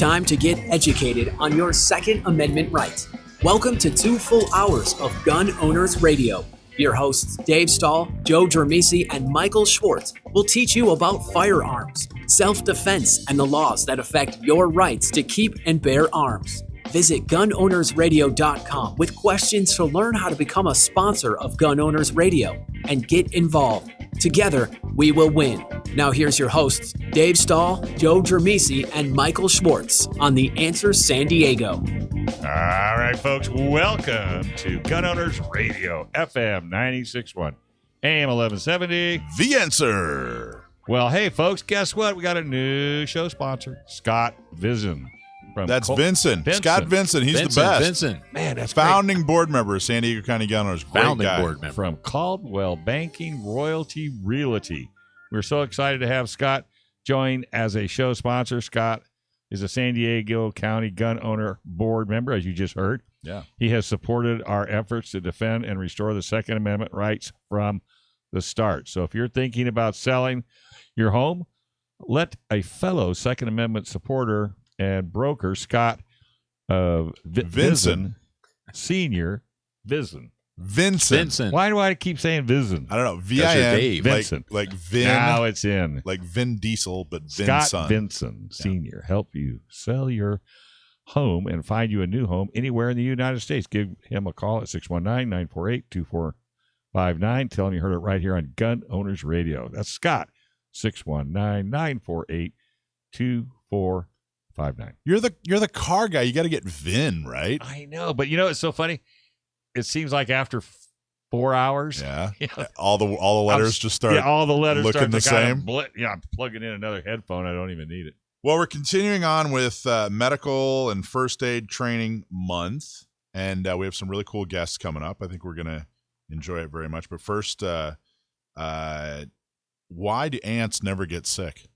Time to get educated on your Second Amendment rights. Welcome to 2 full hours of Gun Owners Radio. Your hosts, Dave Stahl, Joe Germisi, and Michael Schwartz will teach you about firearms, self-defense, and the laws that affect your rights to keep and bear arms. Visit gunownersradio.com with questions to learn how to become a sponsor of Gun Owners Radio and get involved. Together, we will win. Now here's your hosts, Dave Stahl, Joe Germisi, and Michael Schwartz on The Answer San Diego. All right, folks, welcome to Gun Owners Radio, FM 96.1, AM 1170. The Answer. Well, hey, folks, guess what? We got a new show sponsor, Scott Vinson. That's Vinson. Scott Vinson. He's the best. Vinson. Man, that's founding great. Board member of San Diego County Gun Owners. Founding board member. From Coldwell Banking, Royalty, Realty. We're so excited to have Scott join as a show sponsor. Scott is a San Diego County Gun Owner Board member, as you just heard. Yeah. He has supported our efforts to defend and restore the Second Amendment rights from the start. So if you're thinking about selling your home, let a fellow Second Amendment supporter and broker, Scott Vinson Senior, Vinson. Why do I keep saying Vinson? I don't know. V-I-N. Vinson. Like Vin. Now it's in. Like Vin Diesel, but Scott Vinson. Vinson Senior help you sell your home and find you a new home anywhere in the United States. Give him a call at 619-948-2459. Tell him you heard it right here on Gun Owners Radio. That's Scott, 619-948-2459. You're the car guy. You got to get Vin, right? I know, but you know it's so funny. It seems like after 4 hours, yeah, all the letters just start. Yeah, all the letters looking start the same. I'm plugging in another headphone. I don't even need it. Well, we're continuing on with medical and first aid training month, and we have some really cool guests coming up. I think we're gonna enjoy it very much. But first, why do ants never get sick?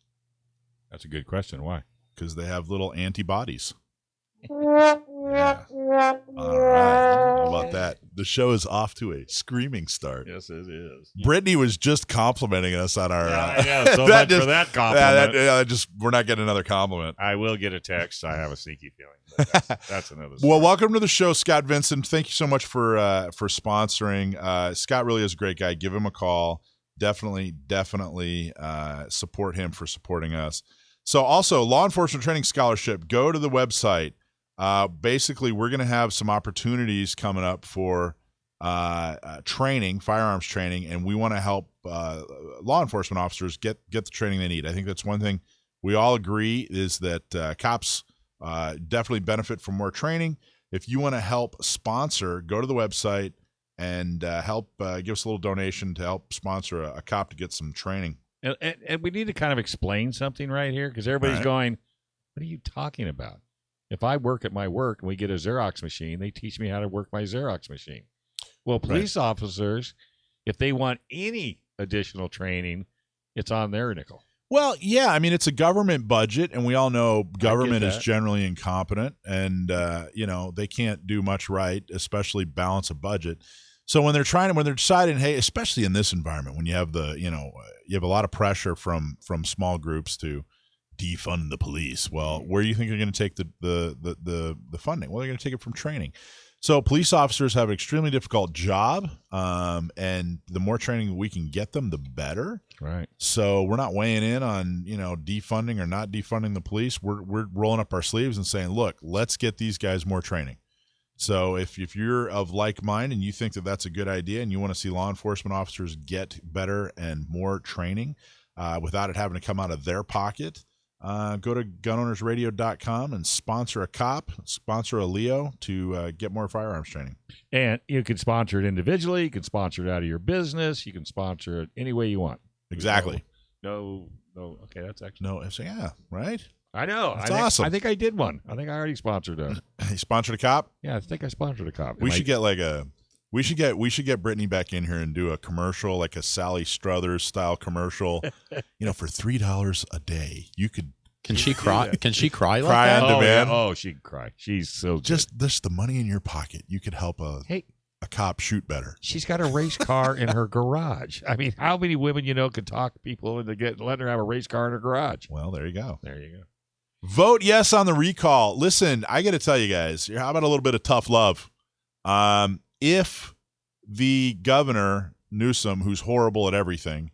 That's a good question. Why? Because they have little antibodies. Yeah. All right. How about that? The show is off to a screaming start. Yes, it is. Brittany was just complimenting us on our. So much for that compliment. We're not getting another compliment. I will get a text. I have a sneaky feeling. That's another story. Well, welcome to the show, Scott Vinson. Thank you so much for sponsoring. Scott really is a great guy. Give him a call. Definitely support him for supporting us. So also, Law Enforcement Training Scholarship. Go to the website. Basically, we're going to have some opportunities coming up for training, firearms training, and we want to help law enforcement officers get the training they need. I think that's one thing we all agree is that cops definitely benefit from more training. If you want to help sponsor, go to the website and help give us a little donation to help sponsor a cop to get some training. And we need to kind of explain something right here because everybody's going, what are you talking about? If I work at my work and we get a Xerox machine, they teach me how to work my Xerox machine. Well, police officers, if they want any additional training, it's on their nickel. Well, yeah, I mean, it's a government budget, and we all know government is generally incompetent, and they can't do much right, especially balance a budget. So when they're deciding, hey, especially in this environment, when you have you have a lot of pressure from small groups to defund the police. Well, where do you think they're going to take the funding? Well, they're going to take it from training. So police officers have an extremely difficult job, and the more training we can get them, the better. Right. So we're not weighing in on defunding or not defunding the police. We're rolling up our sleeves and saying, look, let's get these guys more training. So if you're of like mind and you think that that's a good idea and you want to see law enforcement officers get better and more training without it having to come out of their pocket, go to gunownersradio.com and sponsor a cop, sponsor a Leo to get more firearms training. And you can sponsor it individually. You can sponsor it out of your business. You can sponsor it any way you want. Exactly. No. Okay, that's actually. No, yeah, right? I know. That's awesome. I think I did one. I think I already sponsored a. You sponsored a cop? Yeah, I think I sponsored a cop. We should get We should get Brittany back in here and do a commercial, like a Sally Struthers style commercial. For $3 a day, you could. Can she cry? Can she cry like cry that? on demand? Yeah. Oh, she can cry. She's so good. Just the money in your pocket. You could help a cop shoot better. She's got a race car in her garage. I mean, how many women could talk people into letting her have a race car in her garage? Well, there you go. There you go. Vote yes on the recall. Listen, I got to tell you guys, how about a little bit of tough love? If the governor, Newsom, who's horrible at everything,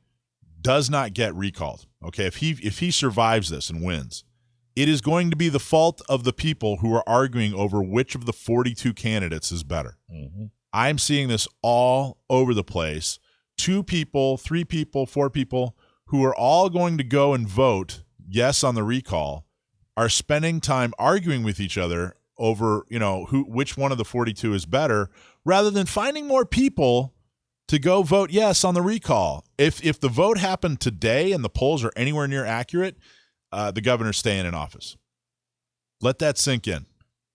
does not get recalled, okay, if he survives this and wins, it is going to be the fault of the people who are arguing over which of the 42 candidates is better. Mm-hmm. I'm seeing this all over the place. 2 people, 3 people, 4 people who are all going to go and vote yes on the recall are spending time arguing with each other over, which one of the 42 is better, rather than finding more people to go vote yes on the recall. If the vote happened today and the polls are anywhere near accurate, the governor's staying in office. Let that sink in.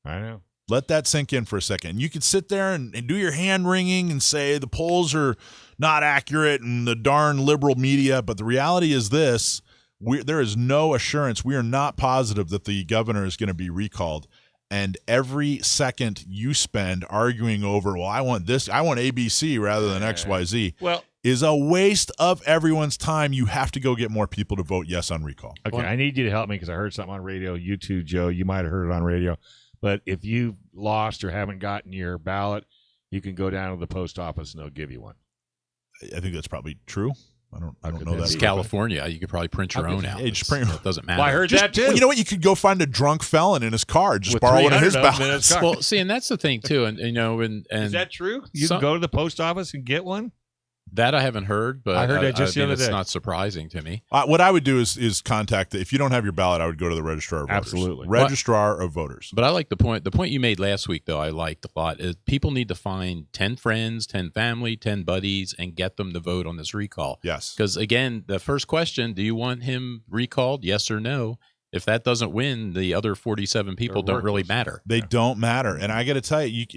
I know. Let that sink in for a second. You can sit there and do your hand wringing and say the polls are not accurate and the darn liberal media, but the reality is this. There is no assurance. We are not positive that the governor is going to be recalled. And every second you spend arguing over, well, I want this, I want ABC rather than XYZ, is a waste of everyone's time. You have to go get more people to vote yes on recall. Okay, I need you to help me because I heard something on radio. You too, Joe. You might have heard it on radio. But if you lost or haven't gotten your ballot, you can go down to the post office and they'll give you one. I think that's probably true. I don't know that. It's California. You could probably print your own out. It doesn't matter. Well, I heard that too. Well, you know what? You could go find a drunk felon in his car, just borrow one of his ballots. Well, see, and that's the thing too. And is that true? You can go to the post office and get one. That I haven't heard, but I heard that just the other day. It's not surprising to me. What I would do is contact if you don't have your ballot, I would go to the registrar of voters. Absolutely. Registrar of voters. But I like the point. The point you made last week, though, I liked a lot, is people need to find 10 friends, 10 family, 10 buddies, and get them to vote on this recall. Yes. Because, again, the first question, do you want him recalled, yes or no? If that doesn't win, the other 47 people don't really matter. They don't matter. And I got to tell you,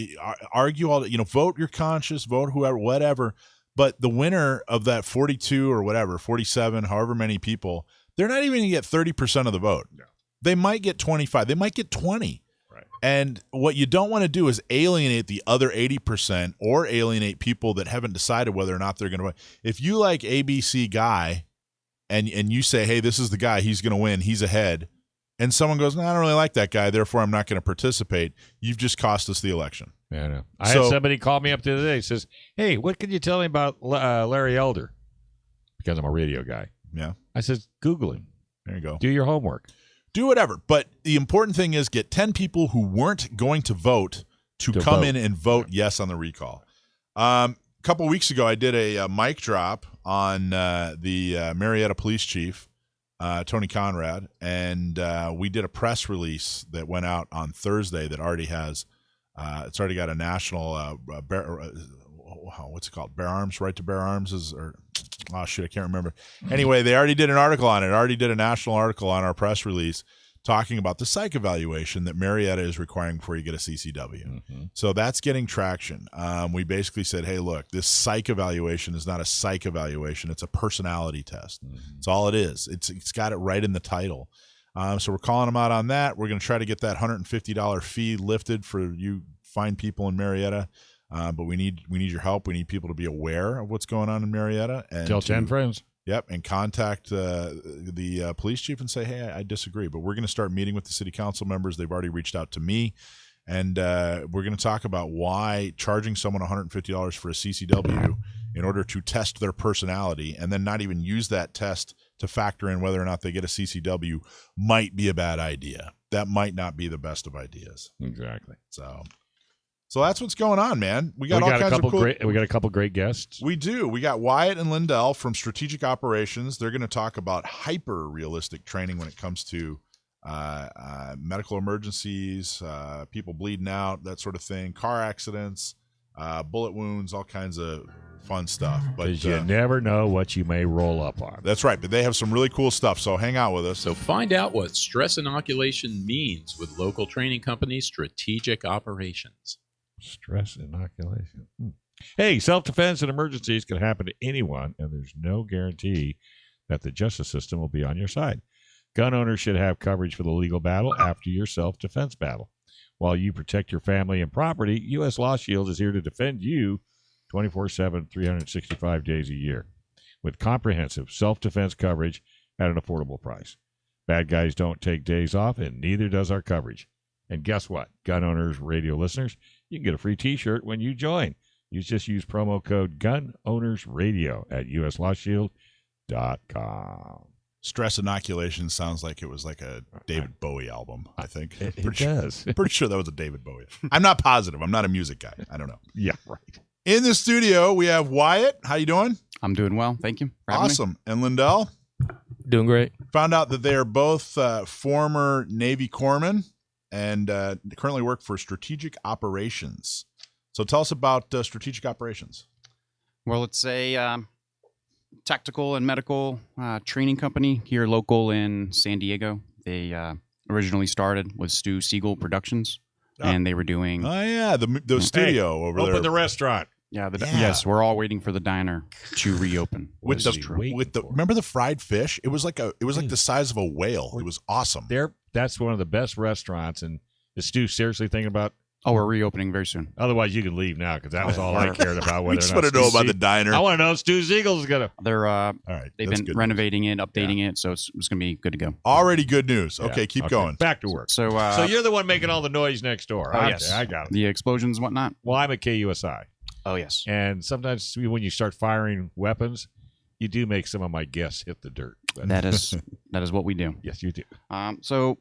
argue all, vote your conscience, vote whoever, whatever. But the winner of that 42 or whatever, 47, however many people, they're not even going to get 30% of the vote. No. They might get 25. They might get 20. Right. And what you don't want to do is alienate the other 80% or alienate people that haven't decided whether or not they're going to win. If you like ABC guy and you say, hey, this is the guy, he's going to win, he's ahead, and someone goes, no, I don't really like that guy, therefore I'm not going to participate, you've just cost us the election. Yeah, I know. I had somebody call me up the other day. Says, "Hey, what can you tell me about Larry Elder?" Because I'm a radio guy. Yeah. I said, "Google him. There you go. Do your homework. Do whatever." But the important thing is get 10 people who weren't going to vote to come in and vote yes on the recall. A couple of weeks ago, I did a mic drop on the Marietta police chief, Tony Conrad, and we did a press release that went out on Thursday that already has. It's already got a national, what's it called? Bear Arms, Right to Bear Arms I can't remember. Anyway, they already did an article on it. Already did a national article on our press release talking about the psych evaluation that Marietta is requiring before you get a CCW. Mm-hmm. So that's getting traction. We basically said, hey, look, this psych evaluation is not a psych evaluation. It's a personality test. Mm-hmm. That's all it is. It's got it right in the title. So we're calling them out on that. We're going to try to get that $150 fee lifted for you fine people in Marietta. But we need your help. We need people to be aware of what's going on in Marietta. And tell 10 friends. Yep, and contact the police chief and say, hey, I disagree. But we're going to start meeting with the city council members. They've already reached out to me. And we're going to talk about why charging someone $150 for a CCW in order to test their personality and then not even use that test to factor in whether or not they get a CCW might be a bad idea. That might not be the best of ideas. Exactly. So that's what's going on, man. We got all kinds of cool. We got a couple great guests. We do. We got Wyatt and Lindell from Strategic Operations. They're going to talk about hyper-realistic training when it comes to medical emergencies, people bleeding out, that sort of thing, car accidents, bullet wounds, all kinds of fun stuff. But you never know what you may roll up on. That's right. But they have some really cool stuff. So hang out with us. So find out what stress inoculation means with local training company Strategic Operations. Stress inoculation. Hey, self-defense and emergencies can happen to anyone, and there's no guarantee that the justice system will be on your side. Gun owners should have coverage for the legal battle after your self-defense battle. While you protect your family and property, U.S. Law Shield is here to defend you 24/7, 365 days a year with comprehensive self-defense coverage at an affordable price. Bad guys don't take days off, and neither does our coverage. And guess what? Gun Owners Radio listeners, you can get a free T-shirt when you join. You just use promo code GUNOWNERSRADIO at uslawshield.com. Stress Inoculation sounds like it was like a David Bowie album, I think. It does. Pretty sure that was a David Bowie. I'm not positive. I'm not a music guy. I don't know. Yeah, right. In the studio, we have Wyatt. How you doing? I'm doing well. Thank you for having me. Awesome. And Lindell? Doing great. Found out that they are both former Navy corpsmen and currently work for Strategic Operations. So tell us about Strategic Operations. Well, it's a tactical and medical training company here local in San Diego. They originally started with Stu Siegel Productions, and they were doing... Oh, yeah, the studio over there. Open the restaurant. Yes, we're all waiting for the diner to reopen. With the remember the fried fish? It was like the size of a whale. It was awesome. That's one of the best restaurants. And is Stu seriously thinking about? Oh, we're reopening very soon. Otherwise, you can leave now because that was all I cared about. We just want to know about the diner. I want to know if Stu Siegel's gonna. They're all right. They've been renovating it, updating it, so it's going to be good to go. Already good news. Okay, keep going. Back to work. So you're the one making all the noise next door. Oh, yes, I got it. The explosions and whatnot. Well, I'm at KUSI. Oh, yes. And sometimes when you start firing weapons, you do make some of my guests hit the dirt. But That is what we do. yes, you do. So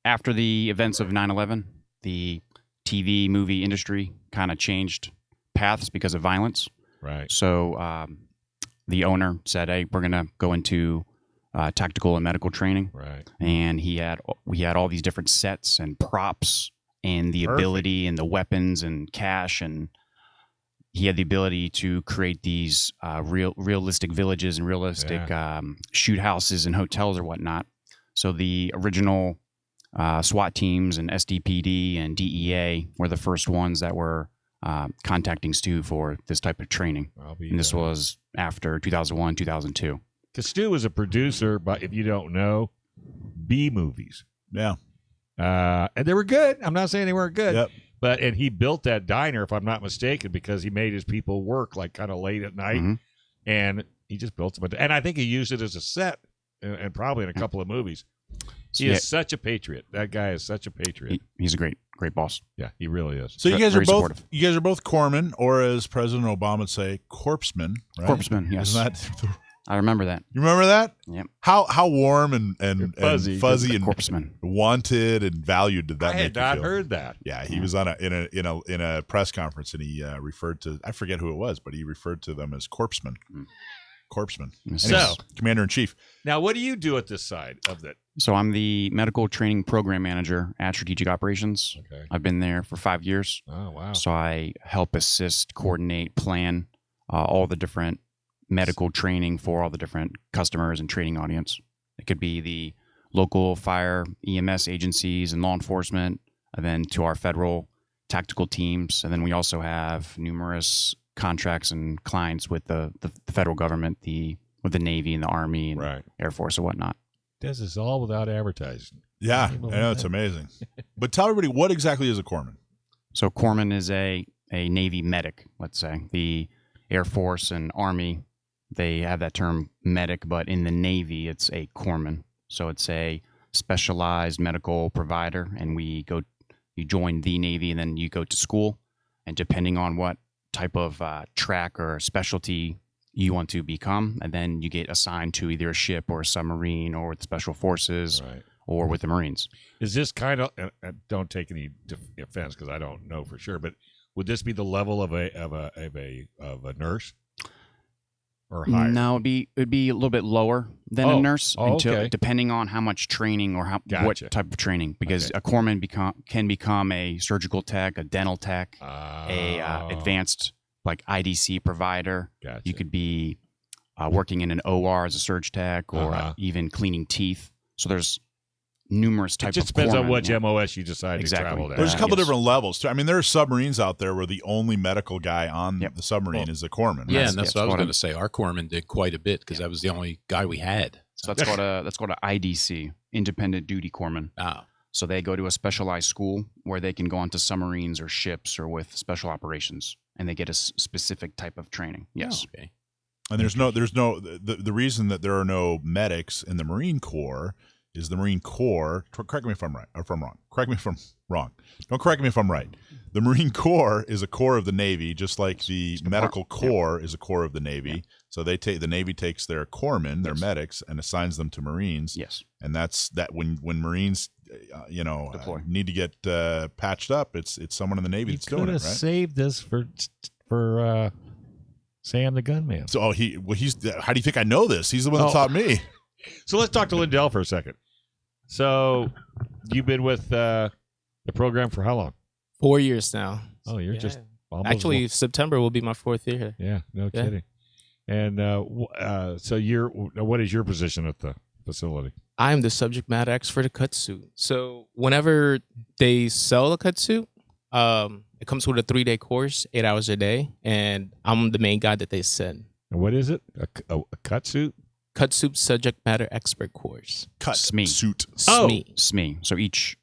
after the events of 9/11, the TV movie industry kind of changed paths because of violence. Right. So the owner said, "Hey, we're going to go into tactical and medical training." Right. And we had all these different sets and props and the ability and the weapons and cash, and he had the ability to create these realistic villages and realistic shoot houses and hotels or whatnot. So the original SWAT teams and SDPD and DEA were the first ones that were contacting Stu for this type of training. And this was after 2001, 2002. Because Stu was a producer, but if you don't know, B movies. Yeah. And they were good. I'm not saying they weren't good. Yep. And he built that diner, if I'm not mistaken, because he made his people work like kind of late at night. Mm-hmm. And he just built them. And I think he used it as a set and probably in a couple of movies. He is such a patriot. That guy is such a patriot. He's a great boss. Yeah, he really is. So you guys are Very both corpsmen, or as President Obama would say, corpsmen, right? Corpsmen, yes. Isn't that, I remember that. you remember that? Yep. How warm and fuzzy. and Corpsmen. wanted and valued did that I make had you not feel? heard that. Yeah, he was on in a press conference, and he referred to, I forget who it was, but he referred to them as corpsmen. Corpsmen. So, Commander in Chief. now what do you do at this side of that? So I'm the medical training program manager at Strategic Operations. Okay. I've been there for 5 years. Oh, wow. So I help assist, coordinate, plan all the different medical training for all the different customers and training audience. It could be the local fire, EMS agencies and law enforcement, and then to our federal tactical teams. And then we also have numerous contracts and clients with the federal government, with the Navy and the Army and Air Force and whatnot. Does this all without advertising. Yeah, I know, it's amazing. But tell everybody, what exactly is a corpsman? So corpsman is a Navy medic, let's say. The Air Force and Army, they have that term medic, but in the Navy, it's a corpsman. So it's a specialized medical provider, and you join the Navy, and then you go to school, and depending on what type of track or specialty you want to become, and then you get assigned to either a ship or a submarine or with the Special Forces or with the Marines. Is this kind of, don't take any offense because I don't know for sure, but would this be the level of a nurse or higher? No, it'd be a little bit lower than a nurse, depending on how much training or what type of training. Because a corpsman can become a surgical tech, a dental tech, a advanced like IDC provider. Gotcha. You could be working in an OR as a surge tech, or even cleaning teeth. So there's numerous types. It just depends on which MOS you decide to travel down. There's a couple different levels too. I mean, there are submarines out there where the only medical guy on the submarine is a corpsman. Yeah, and that's what I was going to say. Our corpsman did quite a bit because that was the only guy we had. So that's called a IDC, Independent Duty Corpsman. So they go to a specialized school where they can go onto submarines or ships or with special operations, and they get a specific type of training. Yes. Okay. And there's no the reason that there are no medics in the Marine Corps is the Marine Corps. Correct me if I'm right, or if I'm wrong. Correct me if I'm wrong. Don't correct me if I'm right. The Marine Corps is a corps of the Navy, just like the medical corps is a corps of the Navy. Yeah. So the Navy takes their corpsmen, their medics, and assigns them to Marines. Yes. And that's that when Marines, need to get patched up, it's someone in the Navy that's doing it, right? Saved this for Sam the gunman. So he's. How do you think I know this? He's the one that taught me. So let's talk to Lindell for a second. So you've been with the program for how long? 4 years now. Oh, you're just almost actually September will be my 4th year here. Yeah, no kidding. And so what is your position at the facility? I'm the subject matter expert for the cut suit. So whenever they sell a cut suit, it comes with a 3-day course, 8 hours a day, and I'm the main guy that they send. And what is it? A cut suit? Cut suit subject matter expert course. Cut SME. suit. SME. So each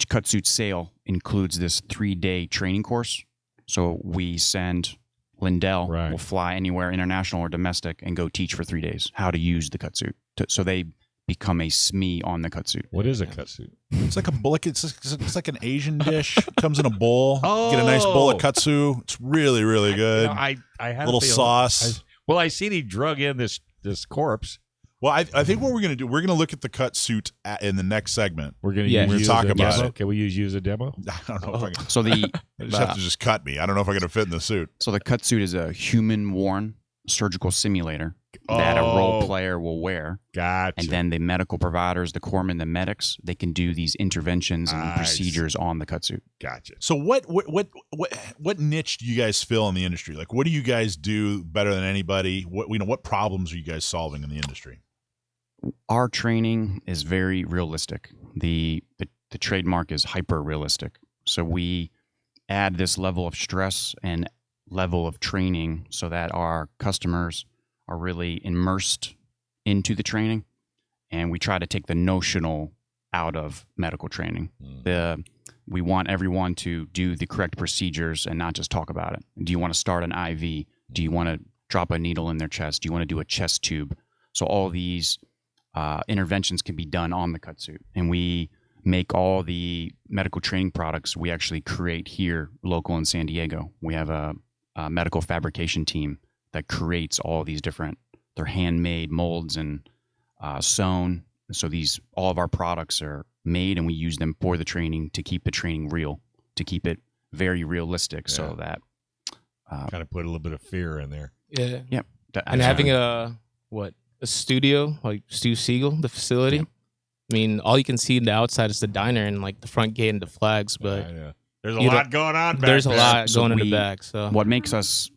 cut suit sale includes this 3-day training course. So we send Lindell will fly anywhere, international or domestic, and go teach for 3 days how to use the cut suit. So they become a SME on the cut suit. What is a cut suit? It's like it's like an Asian dish. Comes in a bowl. Get a nice bowl of katsu. It's really, really good. I had a little sauce. I seen he drug in this corpse. Well, I think what we're going to do, we're going to look at the cut suit in the next segment. We're going to talk about it. Can we use a demo? I don't know if I can. So they just have to just cut me. I don't know if I'm going to fit in the suit. So the cut suit is a human-worn surgical simulator that a role player will wear. Gotcha. And then the medical providers, the corpsmen, the medics, they can do these interventions and procedures on the cut suit. Gotcha. So what niche do you guys fill in the industry? Like, what do you guys do better than anybody? What problems are you guys solving in the industry? Our training is very realistic. The trademark is hyper realistic. So we add this level of stress and level of training so that our customers are really immersed into the training, and we try to take the notional out of medical training. We want everyone to do the correct procedures and not just talk about it. Do you want to start an IV? Do you want to drop a needle in their chest? Do you want to do a chest tube? So all these interventions can be done on the cut suit, and we make all the medical training products we actually create here local in San Diego. We have a medical fabrication team that creates all these they're handmade molds and sewn. So all of our products are made, and we use them for the training to keep the training real, to keep it very realistic, so that kind of put a little bit of fear in there. Yeah. Yep. And having a studio, like Stu Siegel, the facility. Yeah. I mean, all you can see in the outside is the diner and like the front gate and the flags, but there's a lot going on back there's there. a lot going in the back. So what makes us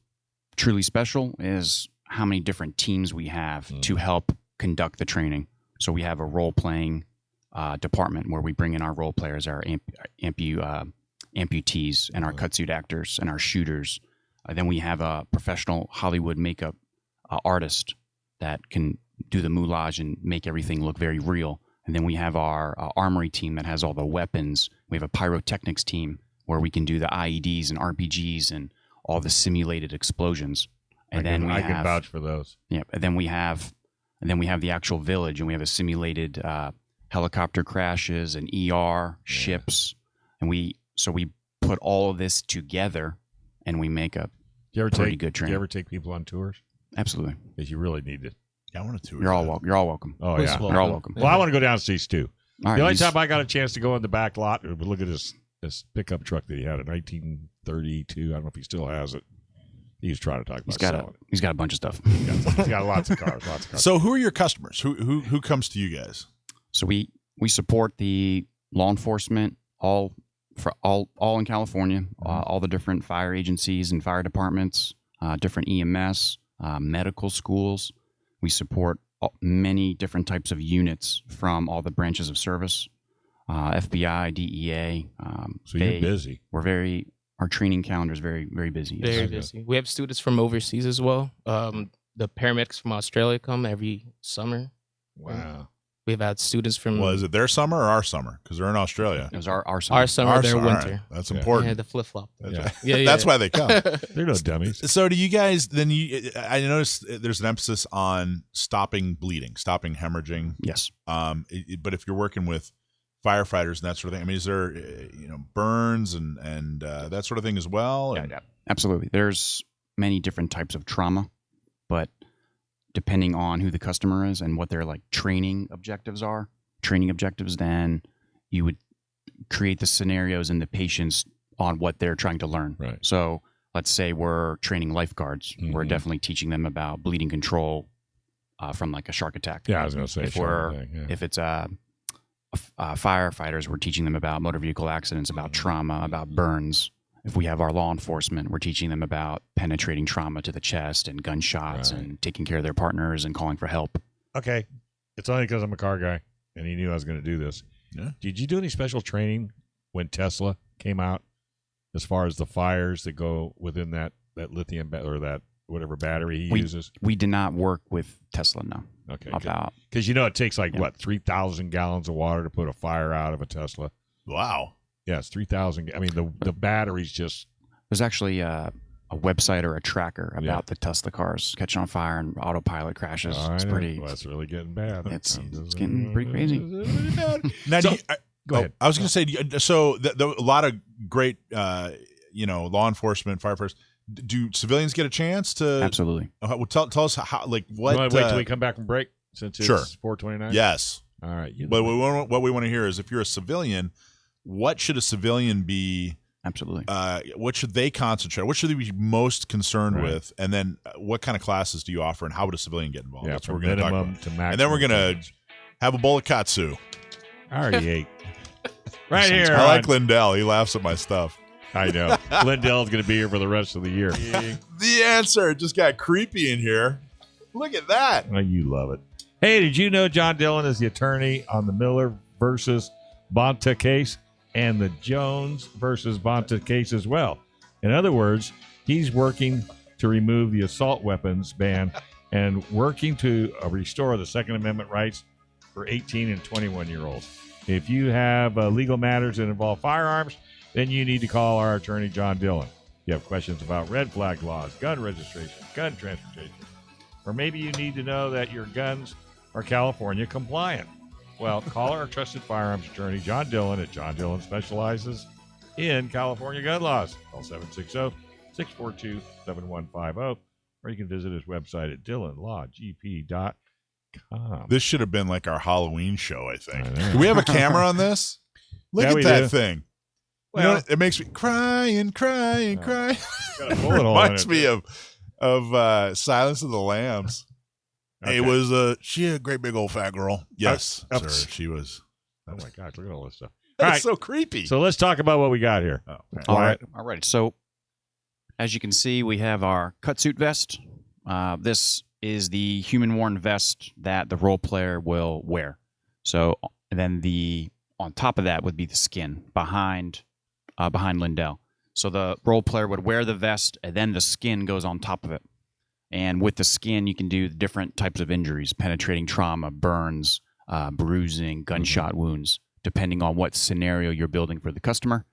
truly special is how many different teams we have to help conduct the training. So we have a role-playing department where we bring in our role players, our amputees, and our cut suit actors, and our shooters. Then we have a professional Hollywood makeup artist that can do the moulage and make everything look very real. And then we have our armory team that has all the weapons. We have a pyrotechnics team where we can do the IEDs and RPGs and all the simulated explosions. And I can vouch for those. Yeah. And then we have the actual village, and we have a simulated helicopter crashes and ER ships. And we put all of this together, and we make a pretty good training. Do you ever take people on tours? Absolutely. Because you really need it. Yeah, I want to tour. You're all welcome. Oh, yeah. You're all welcome. Well, I want to go down and see Stu. All right, the only time I got a chance to go in the back lot, look at this pickup truck that he had in 1932. I don't know if he still has it. He was trying to talk about selling it. He's got a bunch of stuff. He's got lots of cars. So who are your customers? Who comes to you guys? So we support the law enforcement all in California, all the different fire agencies and fire departments, different EMS, medical schools. We support many different types of units from all the branches of service, FBI, DEA. So you're busy. Our training calendar is very, very busy. Yes. Very busy. We have students from overseas as well. The paramedics from Australia come every summer. Wow. We've had students from Well, is it their summer or our summer? Because they're in Australia. It was our summer. our summer, their All right. winter. That's Yeah. important. Yeah, the flip flop. Yeah. That's why they come. They're no dummies. So do you guys then I noticed there's an emphasis on stopping bleeding, stopping hemorrhaging. Yes. But if you're working with firefighters and that sort of thing, I mean, is there burns and that sort of thing as well? Yeah, absolutely. There's many different types of trauma, but depending on who the customer is and what their like training objectives, then you would create the scenarios and the patients on what they're trying to learn. Right. So let's say we're training lifeguards. We're definitely teaching them about bleeding control from like a shark attack. Yeah, I was going to say. If it's firefighters, we're teaching them about motor vehicle accidents, about trauma, about burns. If we have our law enforcement, we're teaching them about penetrating trauma to the chest and gunshots and taking care of their partners and calling for help. Okay. It's only because I'm a car guy, and he knew I was going to do this. Yeah. Did you do any special training when Tesla came out as far as the fires that go within that lithium or that whatever battery he uses? We did not work with Tesla, no. Okay. Because it takes 3,000 gallons of water to put a fire out of a Tesla. Wow. Yeah, it's 3,000. I mean, the battery's just. There's actually a website or a tracker about the Tesla cars catching on fire and autopilot crashes. It's pretty. Well, that's really getting bad. It's getting pretty crazy. Now, go ahead. I was going to say, so a lot of great, law enforcement, firefighters. Do civilians get a chance to? Absolutely. Well, tell us how, like, what? You want to wait till we come back from break since it's 4:29? Yes. All right. But what we want to hear is if you're a civilian, what should a civilian be? Absolutely. What should they concentrate? What should they be most concerned with? And then what kind of classes do you offer, and how would a civilian get involved? Yeah, That's from what we're going to talk minimum about. to maximum. And then we're going to have a bowl of katsu. I already ate. Right here. I like Lindell. He laughs at my stuff. I know. Lindell's going to be here for the rest of the year. The answer just got creepy in here. Look at that. Oh, you love it. Hey, did you know John Dillon is the attorney on the Miller versus Bonta case and the Jones versus Bonta case as well? In other words, he's working to remove the assault weapons ban and working to restore the Second Amendment rights for 18 and 21-year-olds. If you have legal matters that involve firearms, then you need to call our attorney, John Dillon. If you have questions about red flag laws, gun registration, gun transportation, or maybe you need to know that your guns are California compliant. Well, call our trusted firearms attorney, John Dillon, at John Dillon Specializes in California gun laws. Call 760-642-7150, or you can visit his website at dillonlawgp.com. This should have been like our Halloween show, I think. I Do we have a camera on this? Look at we that do. thing. Well, it makes me crying. got a bullet hole in Reminds it. me of Silence of the Lambs. Okay. It was she a great big old fat girl. Yes, sir. She was. Oh my gosh, look at all this stuff. That's All right. so creepy. So let's talk about what we got here. Oh, okay. All right. So, as you can see, we have our cutsuit vest. This is the human-worn vest that the role player will wear. So, and then on top of that would be the skin behind Lindell. So the role player would wear the vest, and then the skin goes on top of it. And with the skin, you can do different types of injuries: penetrating trauma, burns, bruising, gunshot wounds, depending on what scenario you're building for the customer.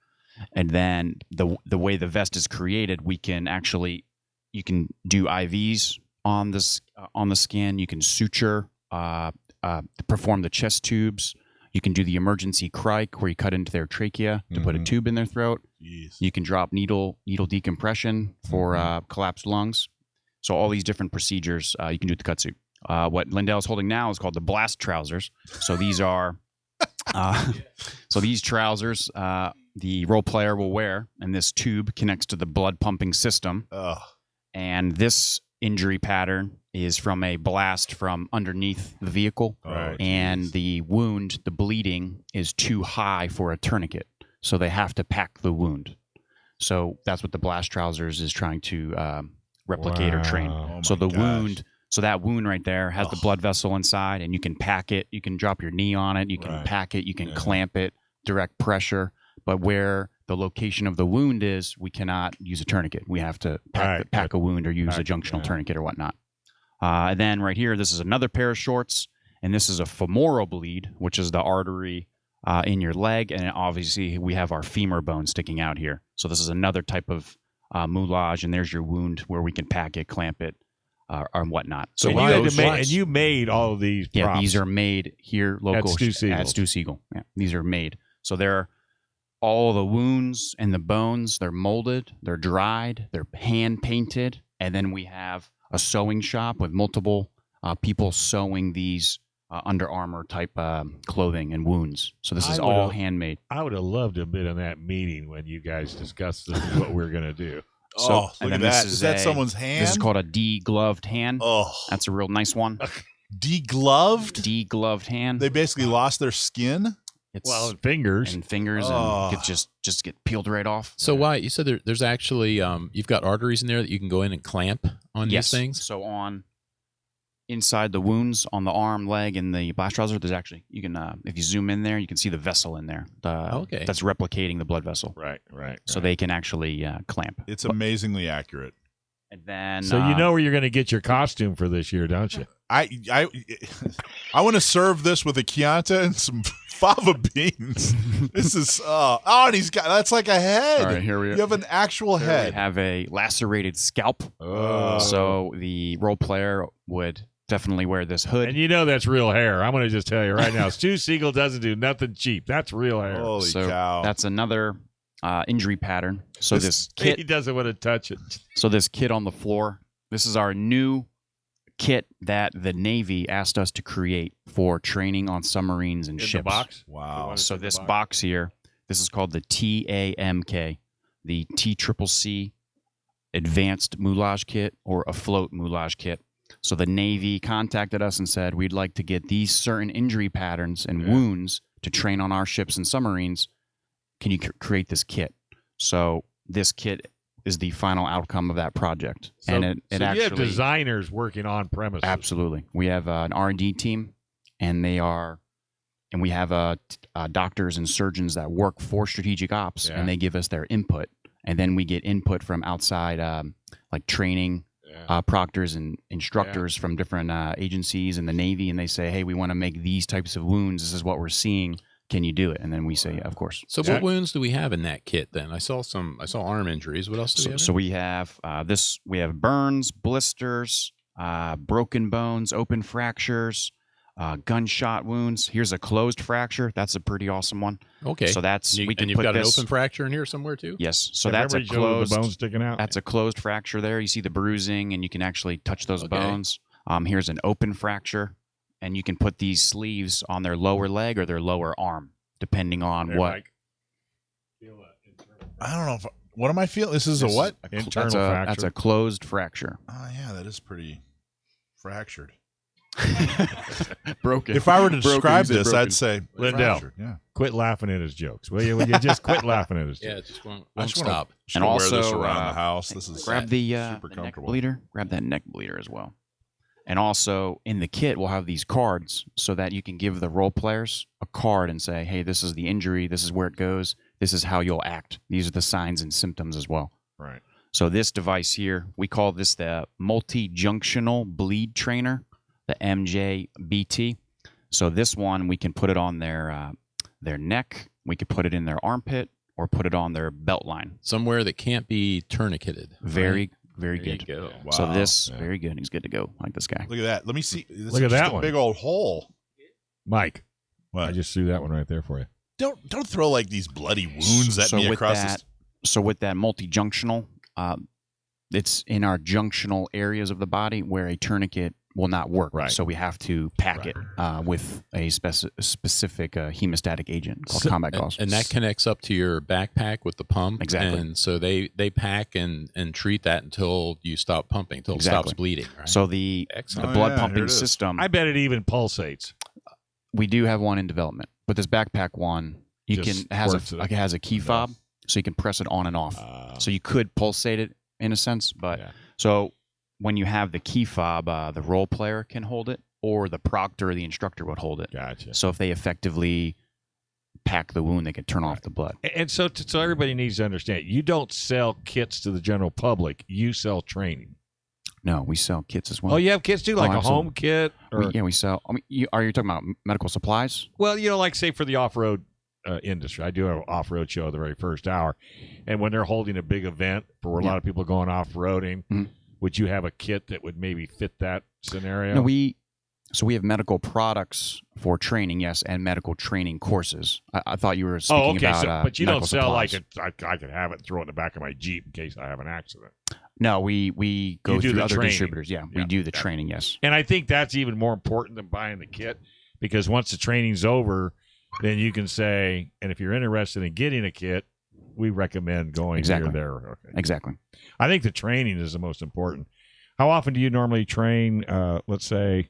And then the way the vest is created, you can do IVs on the skin. You can suture, perform the chest tubes. You can do the emergency crike where you cut into their trachea to put a tube in their throat. Jeez. You can drop needle decompression for collapsed lungs. So all these different procedures you can do with the cutsuit. What Lindell's holding now is called the blast trousers. So these are these trousers the role player will wear, and this tube connects to the blood pumping system. Ugh. And this injury pattern is from a blast from underneath the vehicle. Oh, And the wound, the bleeding, is too high for a tourniquet. So they have to pack the wound. So that's what the blast trousers is trying to replicate or train. Oh So my the gosh. wound, so that wound right there has the blood vessel inside, and you can pack it. You can drop your knee on it. You can pack it. You can clamp it, direct pressure. But where the location of the wound is, we cannot use a tourniquet. We have to pack a wound or use a junctional tourniquet or whatnot. And then right here, this is another pair of shorts. And this is a femoral bleed, which is the artery in your leg. And obviously, we have our femur bone sticking out here. So this is another type of moulage. And there's your wound where we can pack it, clamp it, or whatnot. So you made all of these props. Yeah, these are made here local at Stu Siegel. Yeah, these are made. So they're all the wounds and the bones, they're molded, they're dried, they're hand painted. And then we have a sewing shop with multiple people sewing these Under Armour type clothing and wounds. So this is all handmade. I would have loved to have been in that meeting when you guys discussed this is what we're going to do. So, look at that. Is that someone's hand? This is called a degloved hand. Oh. That's a real nice one. Degloved? Degloved hand. They basically lost their skin? And fingers. And fingers and could just get peeled right off. So Wyatt, you said there's actually, you've got arteries in there that you can go in and clamp on these things? So on inside the wounds on the arm, leg, and the blast trouser, there's actually, you can, if you zoom in there, you can see the vessel in there. That's replicating the blood vessel. Right. So they can actually clamp. It's amazingly accurate. And then, so you know where you're going to get your costume for this year, don't you? I want to serve this with a Chianti and some fava beans. This is and he's got that's like a head. All right, here we are. You have an actual head. We have a lacerated scalp. So the role player would definitely wear this hood. And you know that's real hair. I'm going to just tell you right now. Stu Siegel doesn't do nothing cheap. That's real hair. Holy cow. That's another injury pattern. So this kit, he doesn't want to touch it. So this kit on the floor, this is our new kit that the Navy asked us to create for training on submarines and ships. The box? Wow. So this box here, this is called the TAMK, the TCCC Advanced Moulage Kit or Afloat Moulage Kit. So the Navy contacted us and said, we'd like to get these certain injury patterns and wounds to train on our ships and submarines. Can you create this kit? So this kit is the final outcome of that project. So, and it you actually have designers working on premises. Absolutely. We have an R&D team, and we have doctors and surgeons that work for strategic ops, and they give us their input. And then we get input from outside, like training proctors and instructors from different agencies in the Navy, and they say, hey, we want to make these types of wounds. This is what we're seeing. Can you do it? And then we say, yeah, of course. So what wounds do we have in that kit then? I saw arm injuries. What else do we have? So we have we have burns, blisters, broken bones, open fractures, gunshot wounds. Here's a closed fracture. That's a pretty awesome one. Okay. So that's you've got an open fracture in here somewhere too? Yes. So that's a closed, the bone sticking out. That's a closed fracture there. You see the bruising and you can actually touch those bones. Here's an open fracture. And you can put these sleeves on their lower leg or their lower arm, depending on what. I don't know. What am I feeling? This is a what? Internal fracture. That's a closed fracture. Oh, yeah, that is pretty fractured. Broken. If I were to describe this, I'd say Lindell, quit laughing at his jokes. Will you just quit laughing at his jokes? Yeah, just won't stop. And also, wear this around the house. This is grab the super comfortable. neck bleeder. Grab that neck bleeder as well. And also in the kit, we'll have these cards so that you can give the role players a card and say, hey, this is the injury. This is where it goes. This is how you'll act. These are the signs and symptoms as well. Right. So this device here, we call this the multi-junctional bleed trainer, the MJBT. So this one, we can put it on their neck. We could put it in their armpit or put it on their belt line. Somewhere that can't be tourniqueted. Very there good. You go. Wow. So this, very good. He's good to go, like this guy. Look at that. Let me see. Look at that one. Big old hole. Mike, what? I just threw that one right there for you. Don't throw like these bloody wounds at me across this. So with that multi-junctional, it's in our junctional areas of the body where a tourniquet will not work. Right. So we have to pack it with a specific hemostatic agent called combat gauze. And that connects up to your backpack with the pump. Exactly. And so they pack and treat that until you stop pumping, until it stops bleeding. Right? So the blood pumping system. I bet it even pulsates. We do have one in development, but this backpack one, it has a key fob, so you can press it on and off. So you could pulsate it in a sense, but so when you have the key fob, the role player can hold it, or the proctor or the instructor would hold it. Gotcha. So if they effectively pack the wound, they can turn off the blood. And so everybody needs to understand, you don't sell kits to the general public. You sell training. No, we sell kits as well. Oh, you have kits too, like a absolutely. home kit? Or, We sell. I mean, are you talking about medical supplies? well, like say for the off-road industry. I do an off-road show the very first hour. And when they're holding a big event for a lot of people going off-roading, would you have a kit that would maybe fit that scenario? No, we have medical products for training, yes, and medical training courses. I thought you were speaking about but you don't sell supplies. like I could have it and throw it in the back of my Jeep in case I have an accident. No, we go You do through the other training. distributors. Yeah, we do the training, yes. And I think that's even more important than buying the kit, because once the training's over, then you can say, and if you're interested in getting a kit, we recommend going here or there. Okay. Exactly. I think the training is the most important. How often do you normally train, let's say,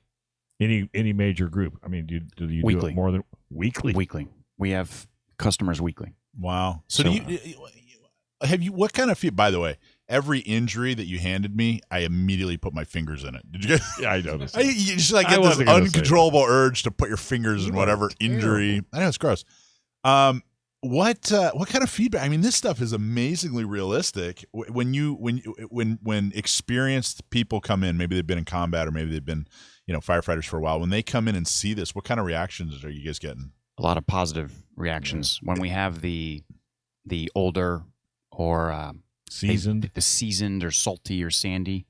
any major group? I mean, do you do it more than weekly? Weekly. We have customers weekly. Wow. So do you what kind of by the way, every injury that you handed me, I immediately put my fingers in it. Did you guys? Yeah, I noticed. You just like get this uncontrollable urge to put your fingers in whatever injury. I know it's gross. What kind of feedback? I mean, this stuff is amazingly realistic. When experienced people come in, maybe they've been in combat or maybe they've been, firefighters for a while. When they come in and see this, what kind of reactions are you guys getting? A lot of positive reactions when we have the older or seasoned, the seasoned or salty or sandy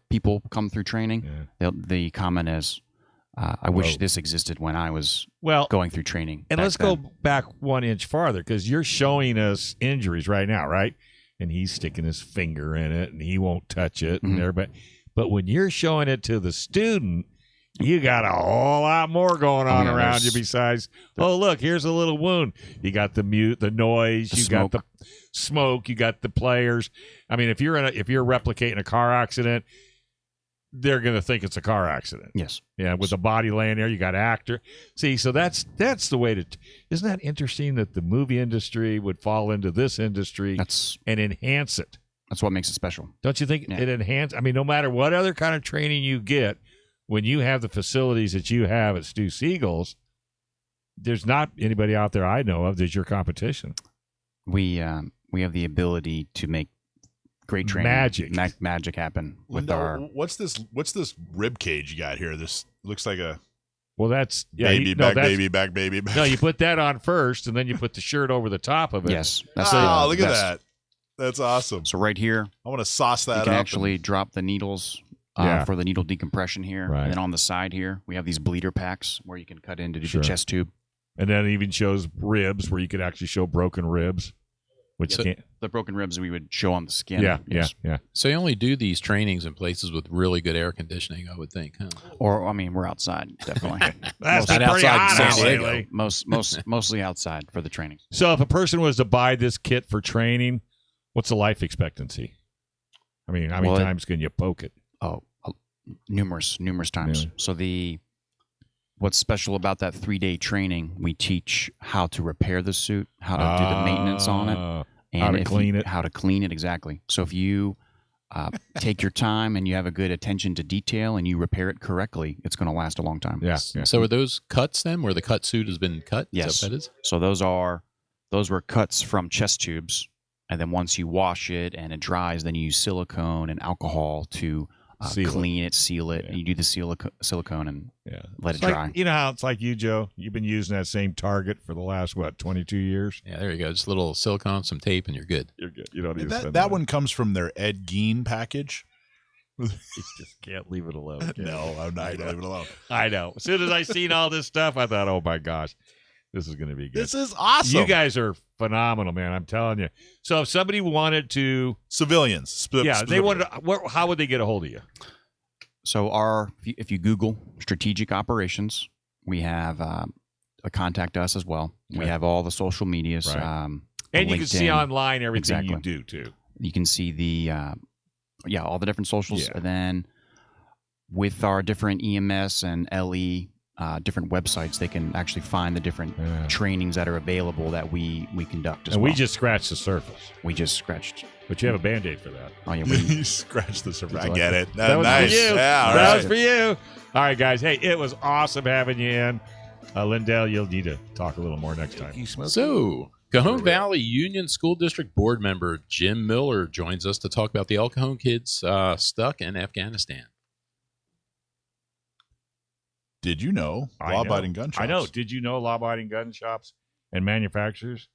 people come through training. Yeah. The comment is, I wish this existed when I was going through training. And let's go back 1 inch farther, because you're showing us injuries right now, right? And he's sticking his finger in it, and he won't touch it, and everybody. But when you're showing it to the student, you got a whole lot more going on around you besides, look, here's a little wound. You got the noise, you got the smoke, you got the players. I mean, if you're replicating a car accident, they're going to think it's a car accident. Yes. Yeah, with the body laying there, you got actor. See, so that's the way to. Isn't that interesting that the movie industry would fall into this industry and enhance it? That's what makes it special. Don't you think it enhances? I mean, no matter what other kind of training you get, when you have the facilities that you have at Stu Siegel's, there's not anybody out there I know of that's your competition. We have the ability to make great training magic happen with our. What's this rib cage you got here? This looks like a. Well, that's baby back. No, you put that on first, and then you put the shirt over the top of it. Yes. Look at that. That's awesome. So right here, I want to sauce that up. You can actually drop the needles for the needle decompression here. Right. And then on the side here, we have these bleeder packs where you can cut into the chest tube. And then it even shows ribs where you could actually show broken ribs. The broken ribs we would show on the skin. Yeah. So you only do these trainings in places with really good air conditioning, I would think, huh? Or, I mean, we're outside, definitely. That's pretty hot San Diego. Mostly outside for the training. So if a person was to buy this kit for training, what's the life expectancy? I mean, how many times can you poke it? Oh, numerous times. Yeah. So what's special about that 3-day training, we teach how to repair the suit, how to do the maintenance on it, and how to clean it, exactly. So if you take your time and you have a good attention to detail and you repair it correctly, it's going to last a long time. Yeah. So are those cuts then, where the cut suit has been cut? Yes. Is that what that is? So those were cuts from chest tubes, and then once you wash it and it dries, then you use silicone and alcohol to clean it, seal it, and you do the silicone and let it dry. You know how it's like you, Joe? You've been using that same target for the last, 22 years? Yeah, there you go. Just a little silicone, some tape, and you're good. You're good. You don't need that one comes from their Ed Gein package. You just can't leave it alone. No, I'm not going to leave it alone. I know. As soon as I seen all this stuff, I thought, oh, my gosh, this is going to be good. This is awesome. You guys are phenomenal, man. I'm telling you. So if somebody wanted to... Civilians. They wanted to, how would they get a hold of you? So if you Google strategic operations, we have a contact us as well. Okay. We have all the social medias. Right. And you can see online everything exactly. you do, too. You can see the, all the different socials. Yeah. And then with our different EMS and LE different websites, they can actually find the different trainings that are available that we conduct as well. And we just scratched the surface. We just scratched. But you have a Band-Aid for that. Oh, yeah. You scratched the surface. I get it. That was nice. for you. Yeah, that was for you. All right, guys. Hey, it was awesome having you in. Lindell, you'll need to talk a little more next time. So, Cajon Valley Union School District Board member Jim Miller joins us to talk about the El Cajon kids stuck in Afghanistan. Did you know law-abiding gun shops? I know. Did you know law-abiding gun shops and manufacturers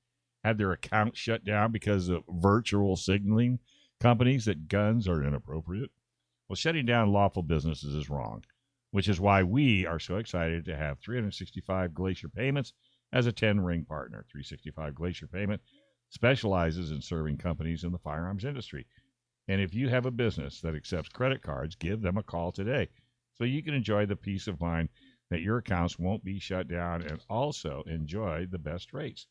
had their accounts shut down because of virtual signaling companies that guns are inappropriate? Well, shutting down lawful businesses is wrong, which is why we are so excited to have 365 Glacier Payments as a 10-ring partner. 365 Glacier Payment specializes in serving companies in the firearms industry. And if you have a business that accepts credit cards, give them a call today so you can enjoy the peace of mind that your accounts won't be shut down and also enjoy the best rates.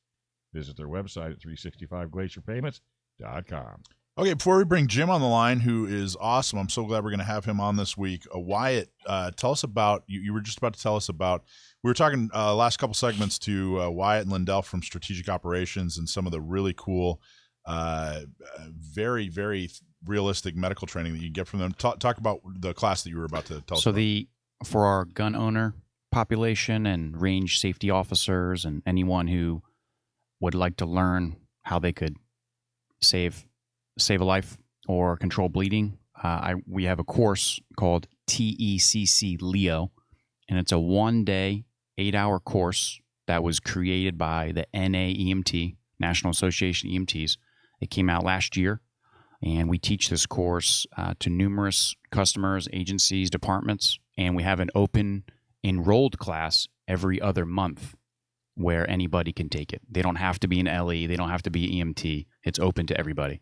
Visit their website at 365glacierpayments.com. Okay, before we bring Jim on the line, who is awesome, I'm so glad we're going to have him on this week. Wyatt, tell us about, you were just about to tell us about, we were talking last couple segments to Wyatt and Lindell from Strategic Operations and some of the really cool, very, very realistic medical training that you get from them. Talk about the class that you were about to tell us about. For our gun owner population and range safety officers and anyone who would like to learn how they could save a life or control bleeding, we have a course called TECC Leo, and it's a 1-day, 8-hour course that was created by the NAEMT, National Association of EMTs. It came out last year, and we teach this course to numerous customers, agencies, departments, and we have an open enrolled class every other month where anybody can take it. They don't have to be an LE. They don't have to be EMT. It's open to everybody.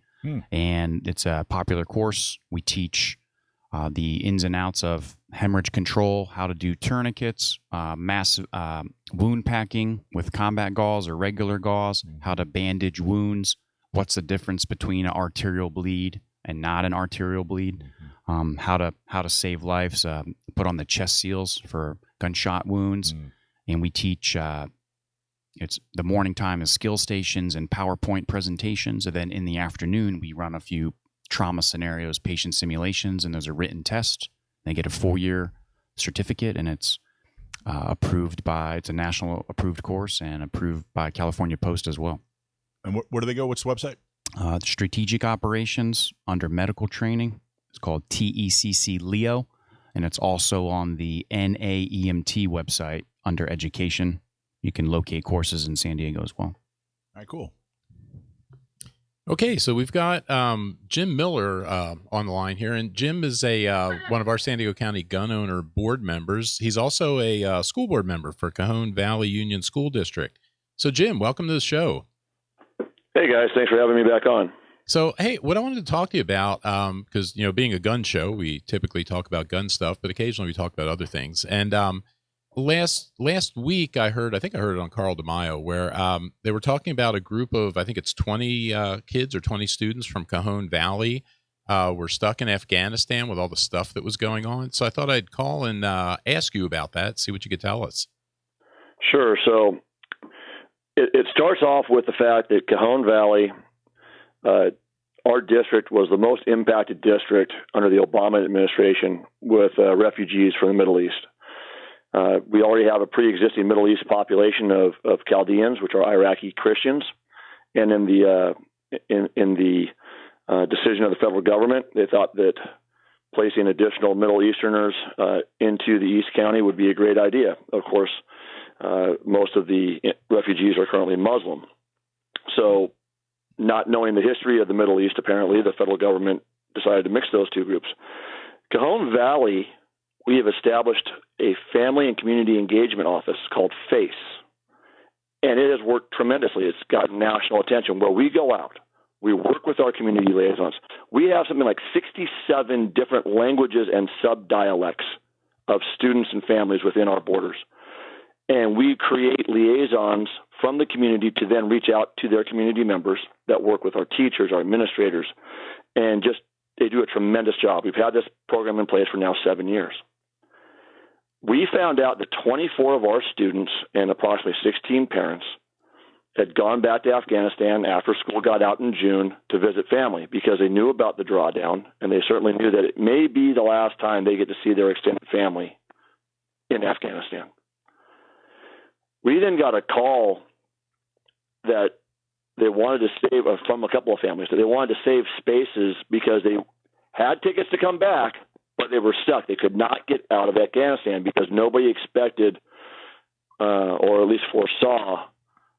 And it's a popular course. We teach the ins and outs of hemorrhage control, how to do tourniquets, massive wound packing with combat gauze or regular gauze, how to bandage wounds, what's the difference between an arterial bleed and not an arterial bleed, how to save lives, put on the chest seals for gunshot wounds. And we teach it's the morning time is skill stations and PowerPoint presentations, and then in the afternoon we run a few trauma scenarios, patient simulations, and there's a written test. They get a 4-year certificate, and it's it's a national approved course and approved by California Post as well. And where do they go? What's the website? Strategic Operations under medical training. It's called TECC Leo, and it's also on the NAEMT website under education. You can locate courses in San Diego as well. All right, cool. Okay, so we've got Jim Miller on the line here, and Jim is one of our San Diego County gun owner board members. He's also a school board member for Cajon Valley Union School District. So, Jim, welcome to the show. Hey, guys. Thanks for having me back on. So, hey, what I wanted to talk to you about, because, being a gun show, we typically talk about gun stuff, but occasionally we talk about other things. And last week I think I heard it on Carl DeMaio, where they were talking about a group of, I think it's 20 kids or 20 students from Cajon Valley were stuck in Afghanistan with all the stuff that was going on. So I thought I'd call and ask you about that, see what you could tell us. Sure. So it starts off with the fact that Cajon Valley, our district was the most impacted district under the Obama administration with refugees from the Middle East. We already have a pre-existing Middle East population of Chaldeans, which are Iraqi Christians, and in the decision of the federal government, they thought that placing additional Middle Easterners into the East County would be a great idea. Of course, most of the refugees are currently Muslim, so not knowing the history of the Middle East, apparently the federal government decided to mix those two groups. Cajon Valley, we have established a family and community engagement office called FACE, and it has worked tremendously. It's gotten national attention where we go out. We work with our community liaisons. We have something like 67 different languages and sub-dialects of students and families within our borders. And we create liaisons from the community to then reach out to their community members that work with our teachers, our administrators, and they do a tremendous job. We've had this program in place for now 7 years. We found out that 24 of our students and approximately 16 parents had gone back to Afghanistan after school got out in June to visit family because they knew about the drawdown, and they certainly knew that it may be the last time they get to see their extended family in Afghanistan. We then got a call that they wanted to save from a couple of families. They wanted to save spaces because they had tickets to come back, but they were stuck. They could not get out of Afghanistan because nobody expected, or at least foresaw,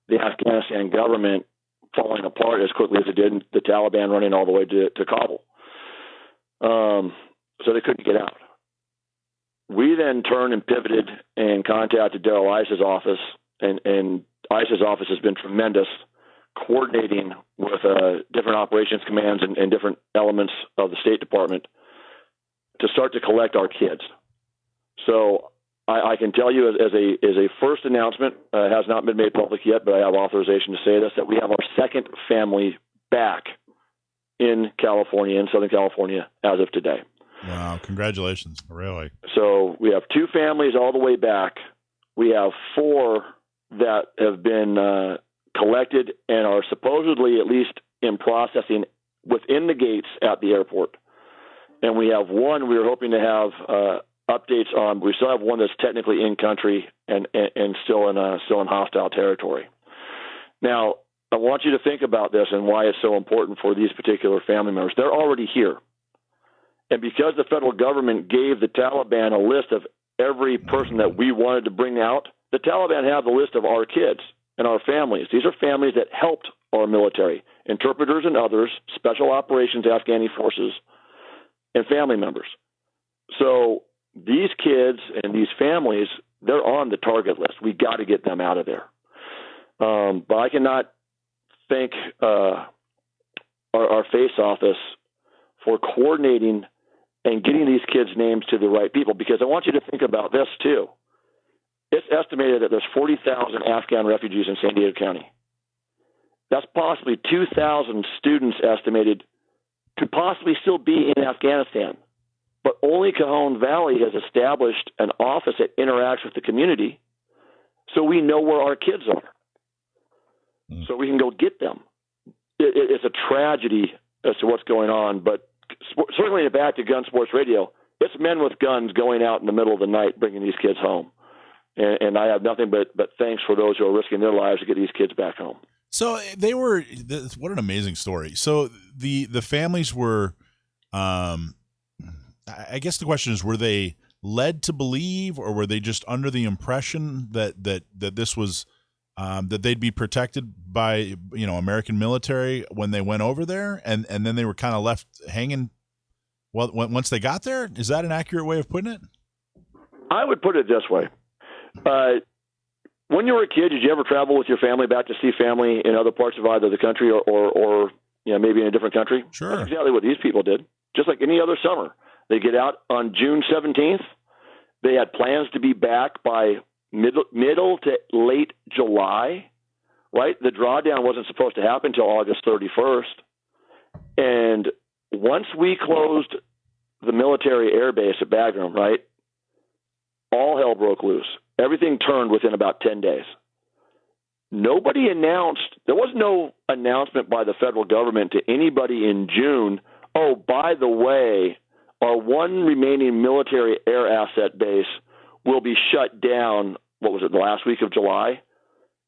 the Afghanistan government falling apart as quickly as it did, and the Taliban running all the way to Kabul. So they couldn't get out. We then turned and pivoted and contacted Darrell Ice's office, and Ice's office has been tremendous, coordinating with different operations commands and different elements of the State Department to start to collect our kids. So I can tell you as a first announcement, has not been made public yet, but I have authorization to say this, that we have our second family back in California, in Southern California, as of today. Wow, congratulations. Really? So we have 2 families all the way back. We have 4 that have been collected and are supposedly at least in processing within the gates at the airport. And we have 1 we were hoping to have updates on. We still have 1 that's technically in country and still in hostile territory. Now, I want you to think about this and why it's so important for these particular family members. They're already here. And because the federal government gave the Taliban a list of every person that we wanted to bring out, the Taliban have the list of our kids and our families. These are families that helped our military, interpreters and others, special operations, Afghani forces, and family members. So these kids and these families, they're on the target list. We got to get them out of there. But I cannot thank our face office for coordinating and getting these kids' names to the right people, because I want you to think about this too. It's estimated that there's 40,000 Afghan refugees in San Diego County. That's possibly 2,000 students estimated to possibly still be in Afghanistan. But only Cajon Valley has established an office that interacts with the community, so we know where our kids are, so we can go get them. It's a tragedy as to what's going on, but certainly back to Gun Sports Radio, it's men with guns going out in the middle of the night bringing these kids home. And I have nothing but thanks for those who are risking their lives to get these kids back home. So they were, what an amazing story. So the families were, I guess the question is, were they led to believe, or were they just under the impression that this was, that they'd be protected by, American military when they went over there, and then they were kind of left hanging once they got there? Is that an accurate way of putting it? I would put it this way. When you were a kid, did you ever travel with your family back to see family in other parts of either the country or maybe in a different country? Sure. That's exactly what these people did. Just like any other summer. They get out on June 17th. They had plans to be back by middle to late July, right? The drawdown wasn't supposed to happen until August 31st. And once we closed the military air base at Bagram, right, all hell broke loose. Everything turned within about 10 days. Nobody announced, there was no announcement by the federal government to anybody in June, oh, by the way, our 1 remaining military air asset base will be shut down, the last week of July?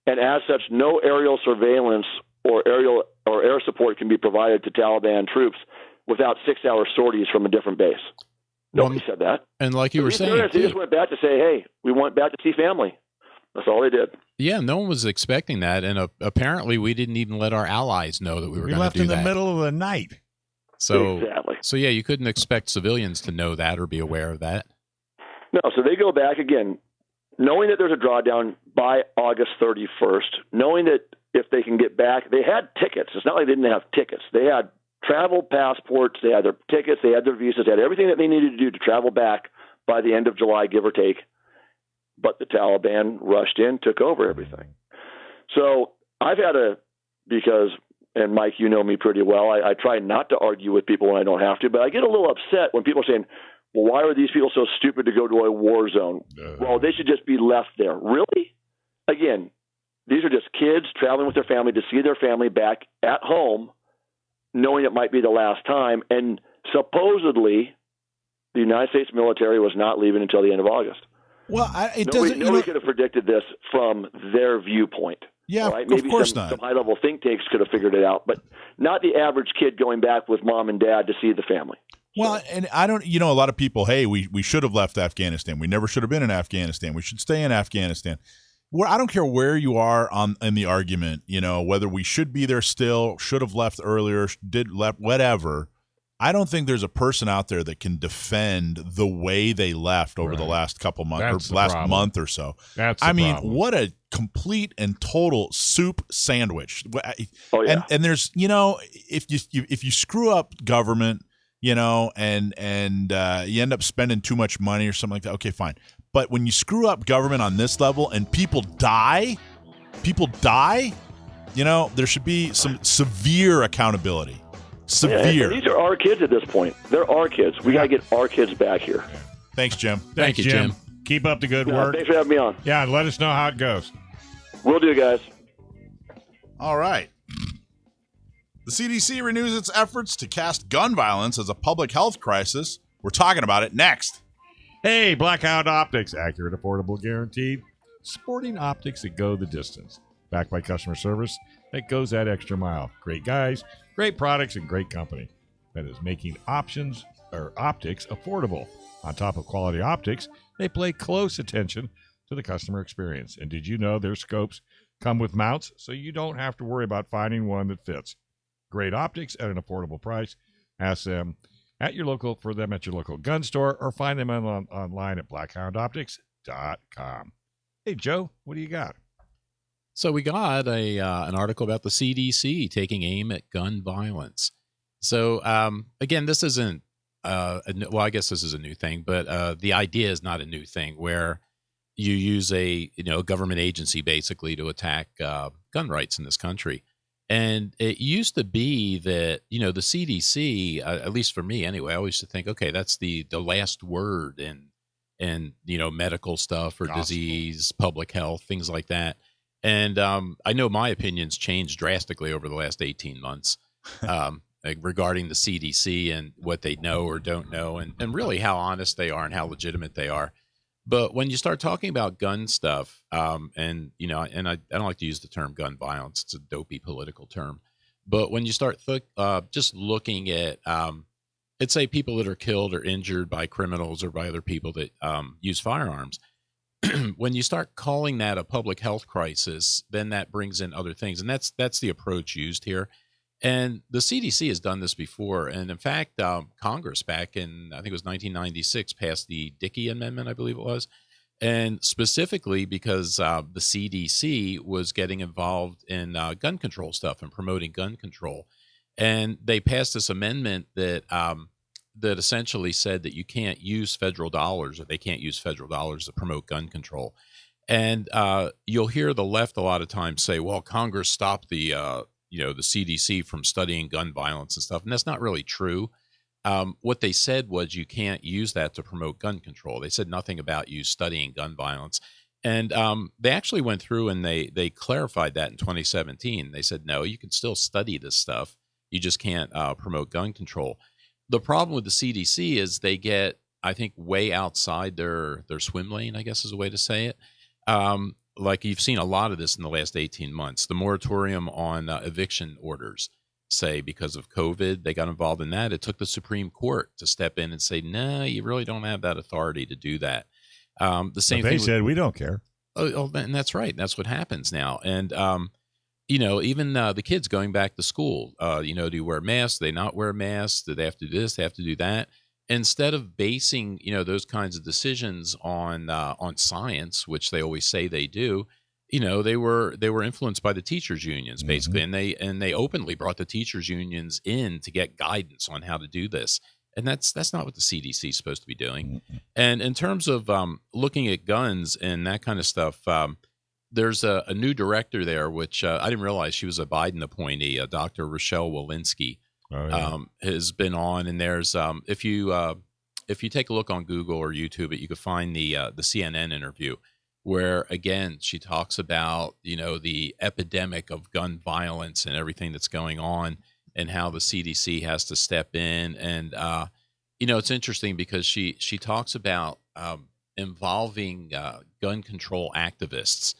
And as such, no aerial surveillance or air support can be provided to Taliban troops without 6-hour sorties from a different base. Nobody said that. And like you were saying, they just went back to say, hey, we went back to see family. That's all they did. Yeah, no one was expecting that. And apparently we didn't even let our allies know that we were going to do that. We left in the middle of the night. So, exactly. So, yeah, you couldn't expect civilians to know that or be aware of that. No, so they go back again, knowing that there's a drawdown by August 31st, knowing that if they can get back, they had tickets. It's not like they didn't have tickets. They had travel passports, they had their tickets, they had their visas, they had everything that they needed to do to travel back by the end of July, give or take. But the Taliban rushed in, took over everything. So I've had and Mike, you know me pretty well, I try not to argue with people when I don't have to, but I get a little upset when people are saying, well, why are these people so stupid to go to a war zone? Well, they should just be left there. Really? Again, these are just kids traveling with their family to see their family back at home, knowing it might be the last time. And supposedly, the United States military was not leaving until the end of August. Well, Nobody could have predicted this from their viewpoint. Yeah, all right? Maybe of course some not. high-level think tanks could have figured it out, but not the average kid going back with mom and dad to see the family. Well, and I don't, a lot of people, hey, we should have left Afghanistan. We never should have been in Afghanistan. We should stay in Afghanistan. I don't care where you are in the argument, whether we should be there still, should have left earlier, whatever. I don't think there's a person out there that can defend the way they left over the last couple months or last month or so. What a complete and total soup sandwich. Oh, yeah. And there's, if you screw up government, and you end up spending too much money or something like that, okay, fine. But when you screw up government on this level and people die, there should be some severe accountability. Severe. And these are our kids at this point. They're our kids. We got to get our kids back here. Thanks, Jim. Thank you, Jim. Keep up the good work. Thanks for having me on. Yeah, let us know how it goes. Will do, guys. All right. The CDC renews its efforts to cast gun violence as a public health crisis. We're talking about it next. Hey, Blackout Optics. Accurate, affordable, guaranteed. Sporting optics that go the distance. Backed by customer service that goes that extra mile. Great guys, great products, and great company. That is making optics affordable. On top of quality optics, they pay close attention to the customer experience. And did you know their scopes come with mounts, so you don't have to worry about finding one that fits? Great optics at an affordable price. Ask them at your local gun store or find them online at blackhoundoptics.com. Hey, Joe, what do you got? So we got an article about the CDC taking aim at gun violence. So again, this isn't I guess this is a new thing, but the idea is not a new thing where you use a government agency basically to attack gun rights in this country. And it used to be that the CDC, at least for me anyway, I always used to think, okay, that's the last word in medical stuff or disease, public health, things like that. And I know my opinions changed drastically over the last 18 months regarding the CDC and what they know or don't know, and really how honest they are and how legitimate they are. But when you start talking about gun stuff, and I don't like to use the term gun violence; it's a dopey political term. But when you start just looking at, let's say, people that are killed or injured by criminals or by other people that use firearms. When you start calling that a public health crisis, then that brings in other things. And that's the approach used here. And the CDC has done this before. And in fact, Congress back in, I think it was 1996, passed the Dickey Amendment, I believe it was. And specifically because the CDC was getting involved in gun control stuff and promoting gun control. And they passed this amendment that that essentially said that you can't use federal dollars, or they can't use federal dollars to promote gun control. And you'll hear the left a lot of times say, well, Congress stopped the CDC from studying gun violence and stuff. And that's not really true. What they said was you can't use that to promote gun control. They said nothing about you studying gun violence. And they actually went through and they clarified that in 2017. They said, no, you can still study this stuff. You just can't promote gun control. The problem with the CDC is they get, I think, way outside their swim lane, I guess is a way to say it. Like you've seen a lot of this in the last 18 months. The moratorium on eviction orders, say, because of COVID, they got involved in that. It took the Supreme Court to step in and say, no, you really don't have that authority to do that. The same thing. They said, we don't care. Oh, and that's right. That's what happens now. And, even the kids going back to school, do you wear masks? Do they not wear masks? Do they have to do this? They have to do that? Instead of basing, those kinds of decisions on science, which they always say they do, they were influenced by the teachers' unions basically, and they openly brought the teachers' unions in to get guidance on how to do this. And that's not what the CDC is supposed to be doing. And in terms of looking at guns and that kind of stuff, there's a new director there, which I didn't realize she was a Biden appointee, Dr. Rochelle Walensky. Oh, yeah. Has been on, and there's if you take a look on Google or YouTube, you could find the CNN interview where again she talks about the epidemic of gun violence and everything that's going on, and how the CDC has to step in. And it's interesting because she talks about involving gun control activists.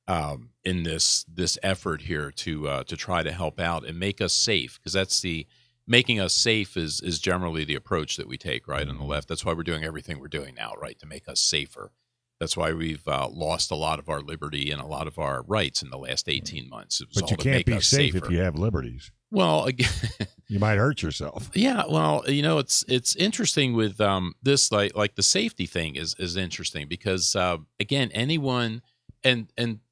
in this effort here to try to help out and make us safe, because that's making us safe is generally the approach that we take, right, on the left. That's why we're doing everything we're doing now, right, to make us safer. That's why we've lost a lot of our liberty and a lot of our rights in the last 18 months. It was But you all to can't make be us safe safer. if you have liberties. Well, again, You might hurt yourself. yeah. Well, it's interesting with this, like the safety thing is interesting because again, anyone and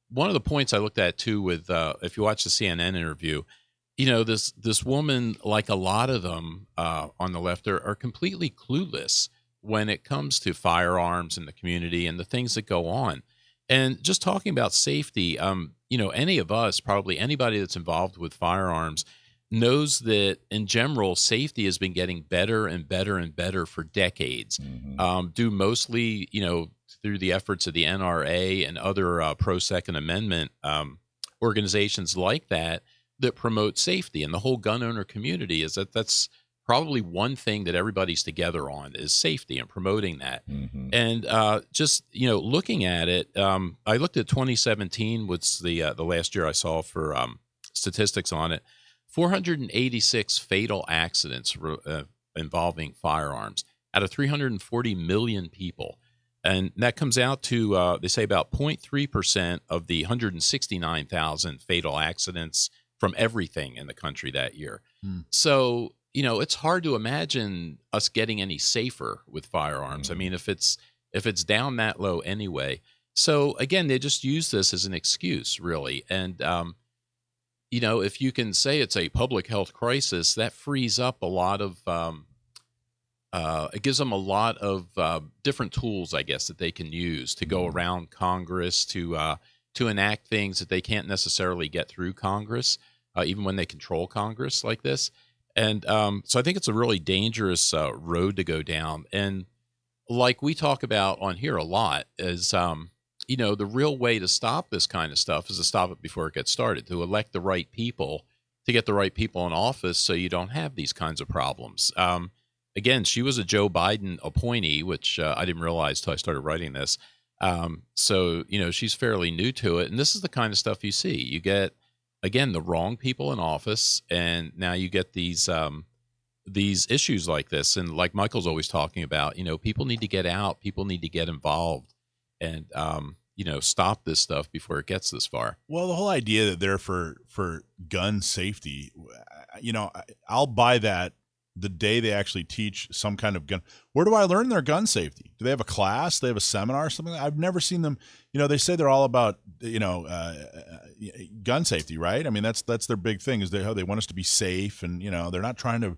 one of the points I looked at too with if you watch the CNN interview, this woman, like a lot of them on the left, are completely clueless when it comes to firearms in the community and the things that go on. And just talking about safety, any of us, probably anybody that's involved with firearms, knows that in general, safety has been getting better and better and better for decades, due mostly, through the efforts of the NRA and other pro-Second Amendment organizations like that promote safety. And the whole gun owner community that's probably one thing that everybody's together on is safety and promoting that. And just, looking at it, I looked at 2017, was the last year I saw for statistics on it, 486 fatal accidents involving firearms out of 340 million people. And that comes out to, they say, about 0.3% of the 169,000 fatal accidents from everything in the country that year. So, it's hard to imagine us getting any safer with firearms. I mean, if it's down that low anyway. So again, they just use this as an excuse, really. And, if you can say it's a public health crisis, that frees up a lot of, it gives them a lot of different tools, I guess, that they can use to go around Congress, to enact things that they can't necessarily get through Congress, even when they control Congress like this. And so I think it's a really dangerous road to go down. And like we talk about on here a lot is, the real way to stop this kind of stuff is to stop it before it gets started, to elect the right people, to get the right people in office so you don't have these kinds of problems. Again, she was a Joe Biden appointee, which I didn't realize till I started writing this. So, she's fairly new to it. And this is the kind of stuff you see. You get, again, the wrong people in office, and now you get these issues like this. And like Michael's always talking about, people need to get out, people need to get involved, and stop this stuff before it gets this far. Well, the whole idea that they're for gun safety, I'll buy that the day they actually teach some kind of gun. Where do I learn their gun safety? Do they have a class? Do they have a seminar or something? I've never seen them. They say they're all about, gun safety, right? I mean, that's their big thing is they want us to be safe, and, they're not trying to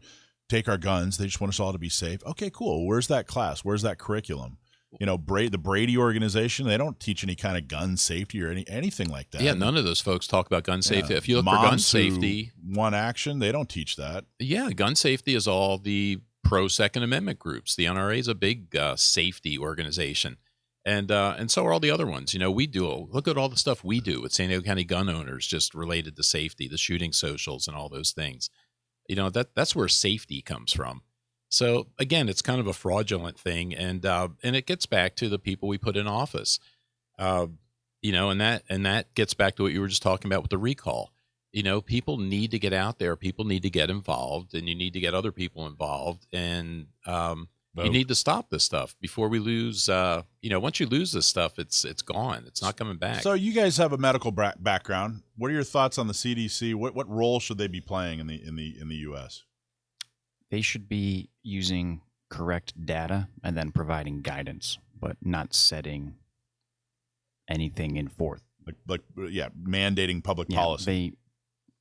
take our guns. They just want us all to be safe. Okay, cool. Where's that class? Where's that curriculum? The Brady organization, they don't teach any kind of gun safety or anything like that. Yeah, none of those folks talk about gun safety. Yeah. If you look for gun safety, One Action, they don't teach that. Yeah, gun safety is all the pro-Second Amendment groups. The NRA is a big safety organization, and so are all the other ones. We do look at all the stuff we do with San Diego County gun owners, just related to safety, the shooting socials, and all those things. That's where safety comes from. So again, it's kind of a fraudulent thing, and it gets back to the people we put in office, and that gets back to what you were just talking about with the recall. People need to get out there, people need to get involved, and you need to get other people involved, and you need to stop this stuff before we lose. Once you lose this stuff, it's gone. It's not coming back. So you guys have a medical background. What are your thoughts on the CDC? What role should they be playing in the U.S.? They should be using correct data and then providing guidance, but not setting anything in forth. Mandating public policy.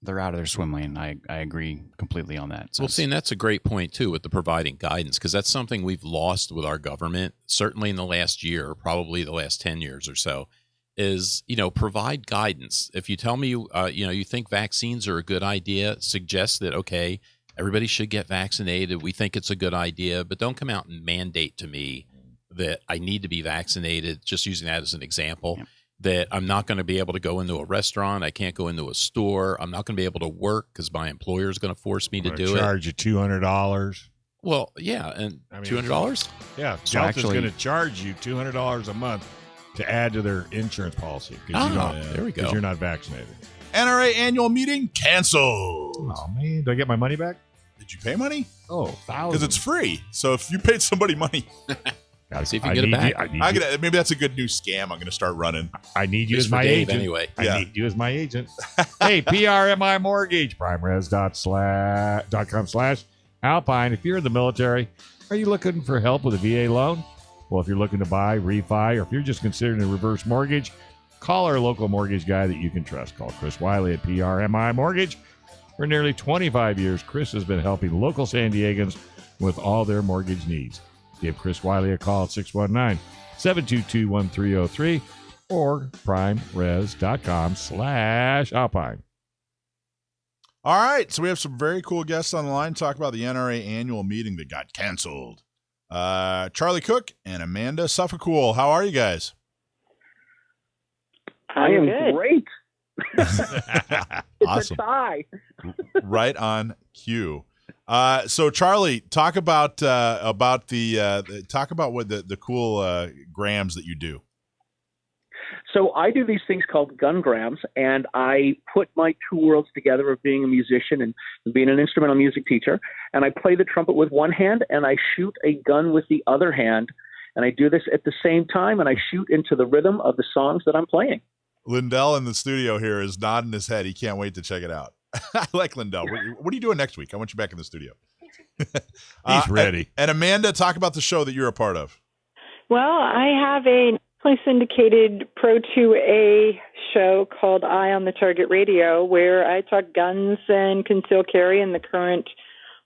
They're out of their swim lane. I agree completely on that. Well, see, and that's a great point too with the providing guidance, because that's something we've lost with our government, certainly in the last year, probably the last 10 years or so, is, provide guidance. If you tell me, you think vaccines are a good idea, suggest that, okay, everybody should get vaccinated. We think it's a good idea, but don't come out and mandate to me that I need to be vaccinated, just using that as an example, that I'm not going to be able to go into a restaurant. I can't go into a store. I'm not going to be able to work because my employer is going to force me to do it. Charge you $200. Well, yeah. And $200? Yeah. Delta's going to charge you $200 a month to add to their insurance policy because there we go. You're not vaccinated. NRA annual meeting canceled. Oh man, do I get my money back? Did you pay money? Oh, because it's free. So if you paid somebody money, gotta see if you can get it back. Maybe that's a good new scam. I'm going to start running. I need you It's as for my Dave agent. anyway. I need you as my agent. Hey, PRMI Mortgage, primeres.com/Alpine. If you're in the military, are you looking for help with a VA loan? Well, if you're looking to buy, refi, or if you're just considering a reverse mortgage, call our local mortgage guy that you can trust. Call Chris Wiley at PRMI Mortgage. For nearly 25 years, Chris has been helping local San Diegans with all their mortgage needs. Give Chris Wiley a call at 619-722-1303 or primeres.com/Alpine. All right, so we have some very cool guests on the line to talk about the NRA annual meeting that got canceled. Charlie Cook and Amanda Suffecool. How are you guys? I am great. It's Awesome. a tie. Right on cue. So Charlie, talk about what the cool grams that you do. So I do these things called gun grams, and I put my two worlds together of being a musician and being an instrumental music teacher. And I play the trumpet with one hand, and I shoot a gun with the other hand. And I do this at the same time, and I shoot into the rhythm of the songs that I'm playing. Lindell in the studio here is nodding his head. He can't wait to check it out. I like Lindell. What are you doing next week? I want you back in the studio. He's ready. And Amanda, talk about the show that you're a part of. Well, I have a nationally syndicated Pro 2A show called Eye on the Target Radio, where I talk guns and concealed carry in the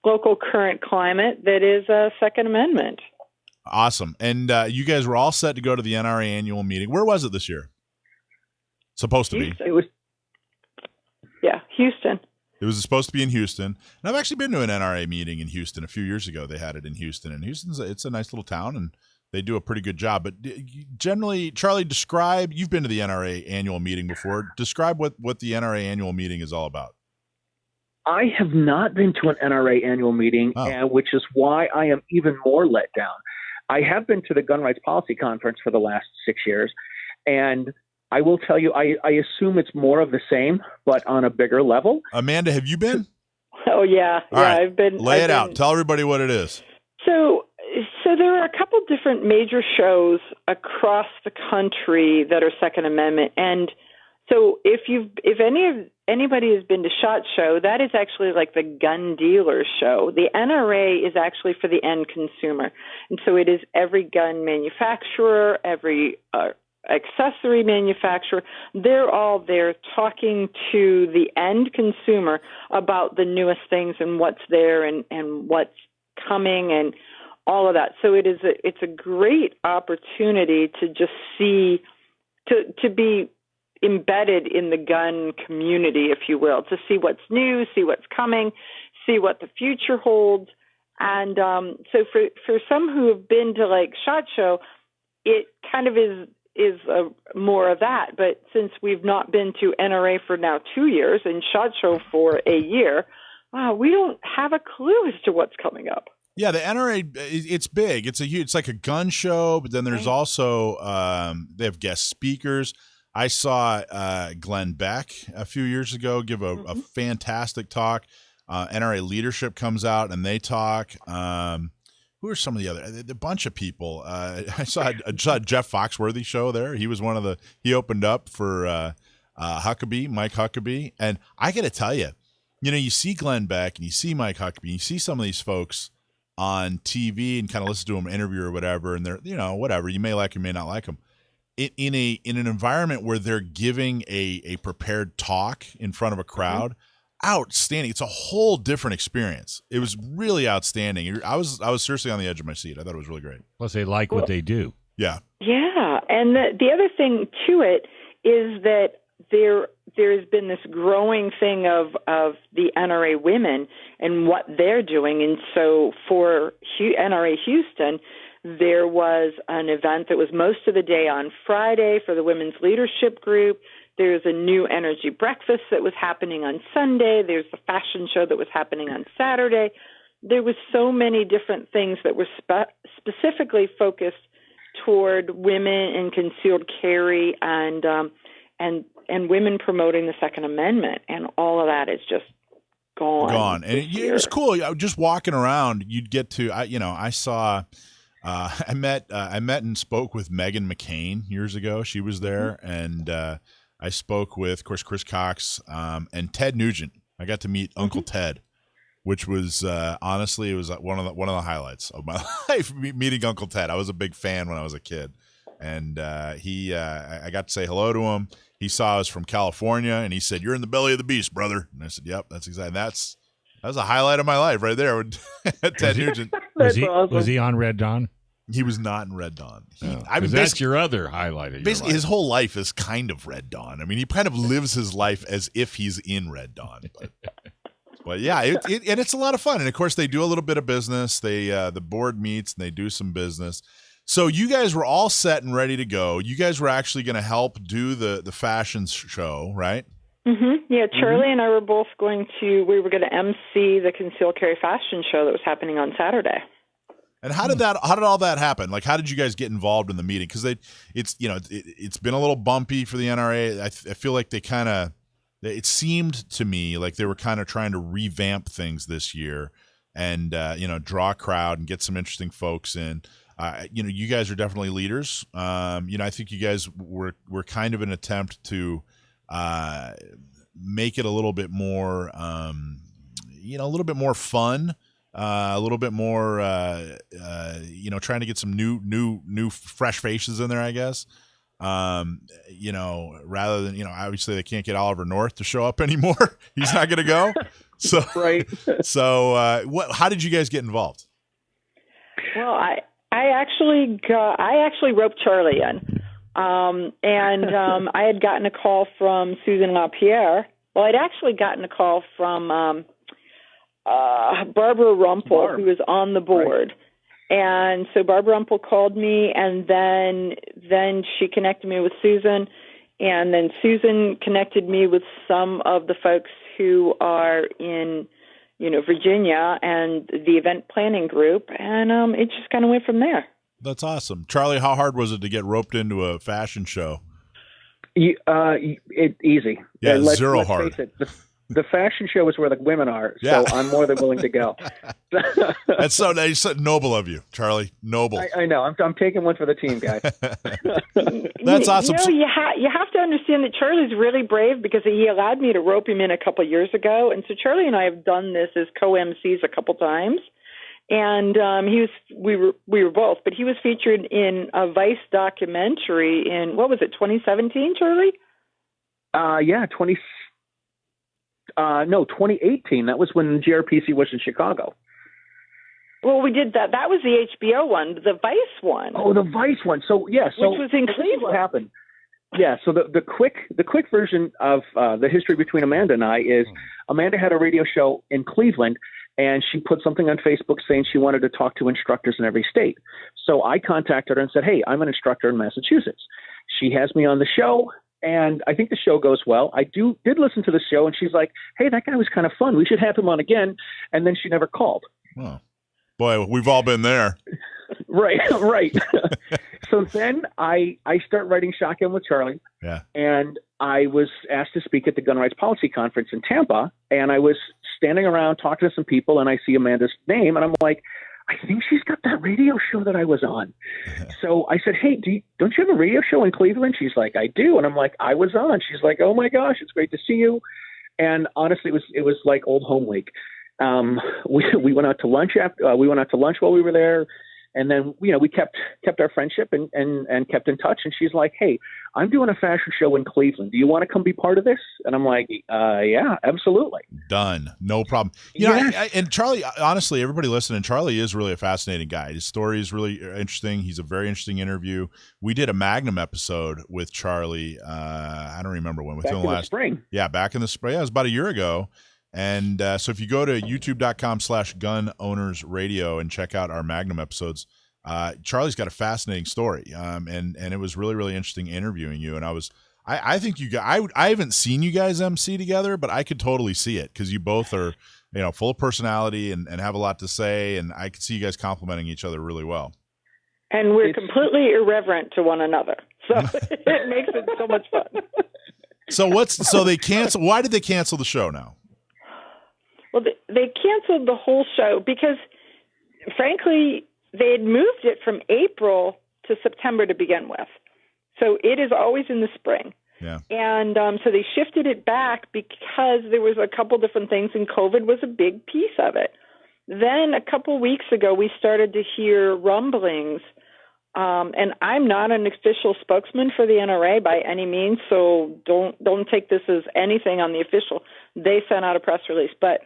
local current climate that is a Second Amendment. Awesome. And you guys were all set to go to the NRA annual meeting. Where was it this year? Supposed to be. It was, Houston. It was supposed to be in Houston. And I've actually been to an NRA meeting in Houston. A few years ago, they had it in Houston. And it's a nice little town, and they do a pretty good job. But generally, Charlie, you've been to the NRA annual meeting before. Describe what the NRA annual meeting is all about. I have not been to an NRA annual meeting, which is why I am even more let down. I have been to the Gun Rights Policy Conference for the last 6 years, and I will tell you, I assume it's more of the same, but on a bigger level. Amanda, have you been? Oh, yeah. All right. I've been. Lay it out. Tell everybody what it is. So there are a couple different major shows across the country that are Second Amendment. And so if anybody has been to SHOT Show, that is actually like the gun dealer show. The NRA is actually for the end consumer. And so it is every gun manufacturer, every accessory manufacturer. They're all there talking to the end consumer about the newest things and what's there and what's coming and all of that. So it's a great opportunity to just see, to be embedded in the gun community, if you will, to see what's new, see what's coming, see what the future holds. And so for some who have been to like SHOT Show, it kind of is more of that. But since we've not been to NRA for now 2 years and SHOT Show for a year, we don't have a clue as to what's coming up. Yeah, the NRA, it's big. It's like a gun show, but then there's also they have guest speakers. I saw Glenn Beck a few years ago give a fantastic talk. NRA leadership comes out and they talk. Who are some of the other? A bunch of people. I saw Jeff Foxworthy show there. He was he opened up for Mike Huckabee. And I got to tell you, you see Glenn Beck and you see Mike Huckabee, and you see some of these folks on TV and kind of listen to them interview or whatever. And they're, whatever. You may like them, may not like them. In an environment where they're giving a prepared talk in front of a crowd, outstanding. It's a whole different experience. It was really outstanding. I was seriously on the edge of my seat. I thought it was really great. Plus, they like what they do. Yeah. Yeah, and the other thing to it is that there's been this growing thing of the NRA women and what they're doing. And so for NRA Houston, there was an event that was most of the day on Friday for the Women's Leadership Group. There's a new energy breakfast that was happening on Sunday. There's a fashion show that was happening on Saturday. There was so many different things that were specifically focused toward women and concealed carry and women promoting the Second Amendment, and all of that is just gone. And it was cool. Just walking around, you'd get to. I saw. I met and spoke with Meghan McCain years ago. She was there, and I spoke with, of course, Chris Cox and Ted Nugent. I got to meet Uncle Ted, which was honestly, it was one of the highlights of my life. Meeting Uncle Ted. I was a big fan when I was a kid, and I got to say hello to him. He saw us from California, and he said, "You're in the belly of the beast, brother." And I said, "Yep, that's exactly that was a highlight of my life right there." With Ted Nugent. Was he on Red Dawn? He was not in Red Dawn. That's your other highlight. Of basically, his whole life is kind of Red Dawn. I mean, he kind of lives his life as if he's in Red Dawn. But yeah, and it's a lot of fun. And of course, they do a little bit of business. They the board meets and they do some business. So you guys were all set and ready to go. You guys were actually going to help do the fashion show, right? Mm-hmm. Yeah, Charlie and I were both we were going to MC the concealed carry fashion show that was happening on Saturday. And how did all that happen? Like, how did you guys get involved in the meeting? Because it's been a little bumpy for the NRA. I feel like it seemed to me like they were kind of trying to revamp things this year and draw a crowd and get some interesting folks in. You guys are definitely leaders. I think you guys were kind of an attempt to make it a little bit more, a little bit more fun, a little bit more, trying to get some new fresh faces in there, I guess. Rather than, obviously they can't get Oliver North to show up anymore. He's not going to go. So, right. So, how did you guys get involved? Well, I actually roped Charlie in. I had gotten a call from Susan LaPierre. Well, I'd actually gotten a call from Barbara Rumpel, who was on the board. Right. And so Barbara Rumpel called me, and then she connected me with Susan, and then Susan connected me with some of the folks who are in Virginia and the event planning group, and it just kind of went from there. That's awesome. Charlie, how hard was it to get roped into a fashion show? Easy. Yeah, let's hard. Face it, the fashion show is where the women are, so I'm more than willing to go. That's so noble of you, Charlie. Noble. I know. I'm taking one for the team, guys. That's awesome. You have to understand that Charlie's really brave because he allowed me to rope him in a couple of years ago, and so Charlie and I have done this as co-MCs a couple times. And we were both, but he was featured in a Vice documentary in, what was it, 2017, Charlie? 2018. That was when GRPC was in Chicago. Well, we did that. That was the HBO one, the Vice one. Oh, the Vice one. So yeah, which was in Cleveland. What happened? Yeah. So the quick version of the history between Amanda and I is Amanda had a radio show in Cleveland. And she put something on Facebook saying she wanted to talk to instructors in every state. So I contacted her and said, hey, I'm an instructor in Massachusetts. She has me on the show, and I think the show goes well. I did listen to the show, and she's like, hey, that guy was kind of fun. We should have him on again. And then she never called. Oh, boy, we've all been there. Right. So then I start writing Shotgun with Charlie. Yeah. And I was asked to speak at the Gun Rights Policy Conference in Tampa, and I was standing around talking to some people, and I see Amanda's name, and I'm like, I think she's got that radio show that I was on. So I said, hey, don't you have a radio show in Cleveland? She's like, I do. And I'm like, I was on. She's like, oh my gosh, it's great to see you. And honestly, it was like old home week. We went out to lunch while we were there. And then, we kept our friendship and kept in touch. And she's like, hey, I'm doing a fashion show in Cleveland. Do you want to come be part of this? And I'm like, yeah, absolutely. Done. No problem. And Charlie, honestly, everybody listening, Charlie is really a fascinating guy. His story is really interesting. He's a very interesting interview. We did a Magnum episode with Charlie. I don't remember when. Back in the spring. Yeah, back in the spring. Yeah, it was about a year ago. And so if you go to youtube.com/gunownersradio and check out our Magnum episodes, Charlie's got a fascinating story. And it was really, really interesting interviewing you. And I think you guys, I haven't seen you guys MC together, but I could totally see it because you both are, full of personality and have a lot to say. And I could see you guys complimenting each other really well. And we're completely irreverent to one another. So it makes it so much fun. So they cancel. Why did they cancel the show now? Well, they canceled the whole show because, frankly, they had moved it from April to September to begin with. So it is always in the spring. Yeah. And so they shifted it back because there was a couple different things, and COVID was a big piece of it. Then a couple weeks ago, we started to hear rumblings, and I'm not an official spokesman for the NRA by any means, so don't take this as anything on the official. They sent out a press release, but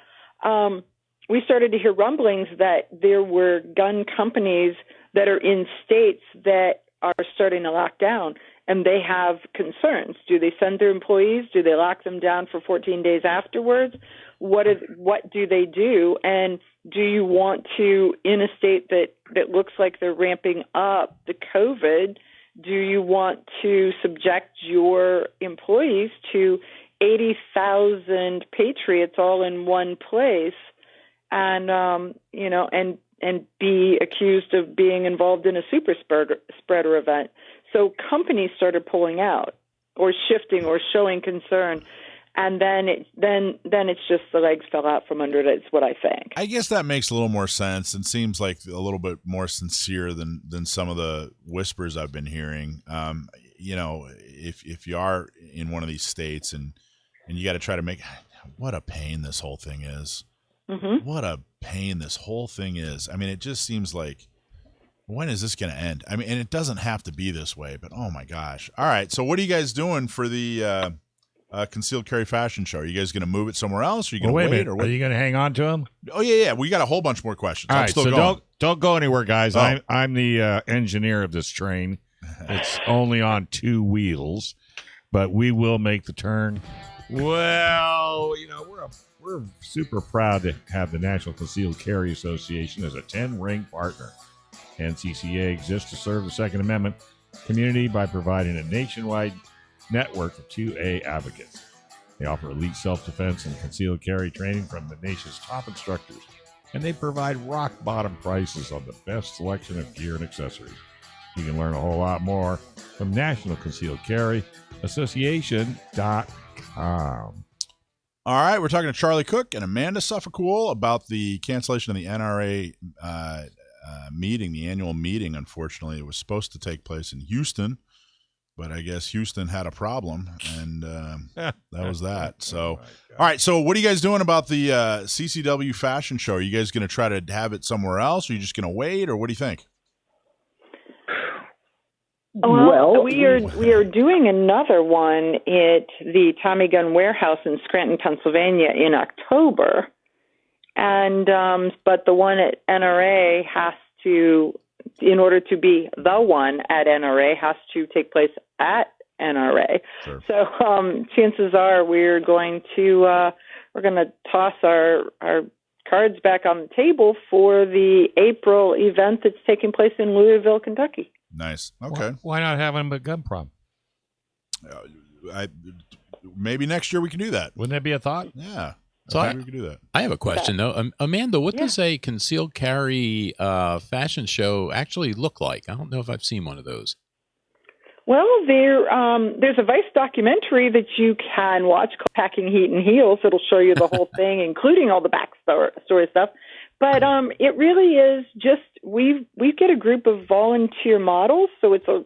we started to hear rumblings that there were gun companies that are in states that are starting to lock down, and they have concerns. Do they send their employees? Do they lock them down for 14 days afterwards? What do they do? And do you want to, in a state that looks like they're ramping up the COVID, do you want to subject your employees to 80,000 patriots all in one place and be accused of being involved in a super spreader event? So companies started pulling out or shifting or showing concern. And then it's just the legs fell out from under it, is what I think. I guess that makes a little more sense and seems like a little bit more sincere than some of the whispers I've been hearing. If you are in one of these states and you got to try to make – what a pain this whole thing is. Mm-hmm. What a pain this whole thing is. I mean, it just seems like, when is this going to end? I mean, and it doesn't have to be this way, but oh my gosh. All right, so what are you guys doing for the concealed carry fashion show? Are you guys going to move it somewhere else? Are you going to wait? Or what? Are you going to hang on to him? Oh, yeah. We got a whole bunch more questions. All I'm right, still so going. don't go anywhere, guys. Oh. I'm the engineer of this train. It's only on 2 wheels, but we will make the turn. Well, we're super proud to have the National Concealed Carry Association as a 10-ring partner. NCCA exists to serve the Second Amendment community by providing a nationwide network of 2A advocates. They offer elite self-defense and concealed carry training from the nation's top instructors, and they provide rock-bottom prices on the best selection of gear and accessories. You can learn a whole lot more from National Concealed Carry Association.com. All right, we're talking to Charlie Cook and Amanda Suffecool about the cancellation of the NRA meeting, the annual meeting. Unfortunately, it was supposed to take place in Houston, but I guess Houston had a problem, and that was that. So, all right, so what are you guys doing about the CCW fashion show? Are you guys going to try to have it somewhere else? Or are you just going to wait, or what do you think? Well, we are doing another one at the Tommy Gun Warehouse in Scranton, Pennsylvania in October. And but the one at NRA has to, in order to be the one at NRA, has to take place at NRA. Sure. So chances are we're going to toss our cards back on the table for the April event that's taking place in Louisville, Kentucky. Nice. Okay. Why not have them at gun prom? Maybe next year we can do that. Wouldn't that be a thought? Yeah. So we can do that. I have a question, though. Amanda, what does a concealed carry fashion show actually look like? I don't know if I've seen one of those. Well, there's a Vice documentary that you can watch called Packing Heat and Heels. It'll show you the whole thing, including all the backstory stuff. But it really is just we get a group of volunteer models, so it's a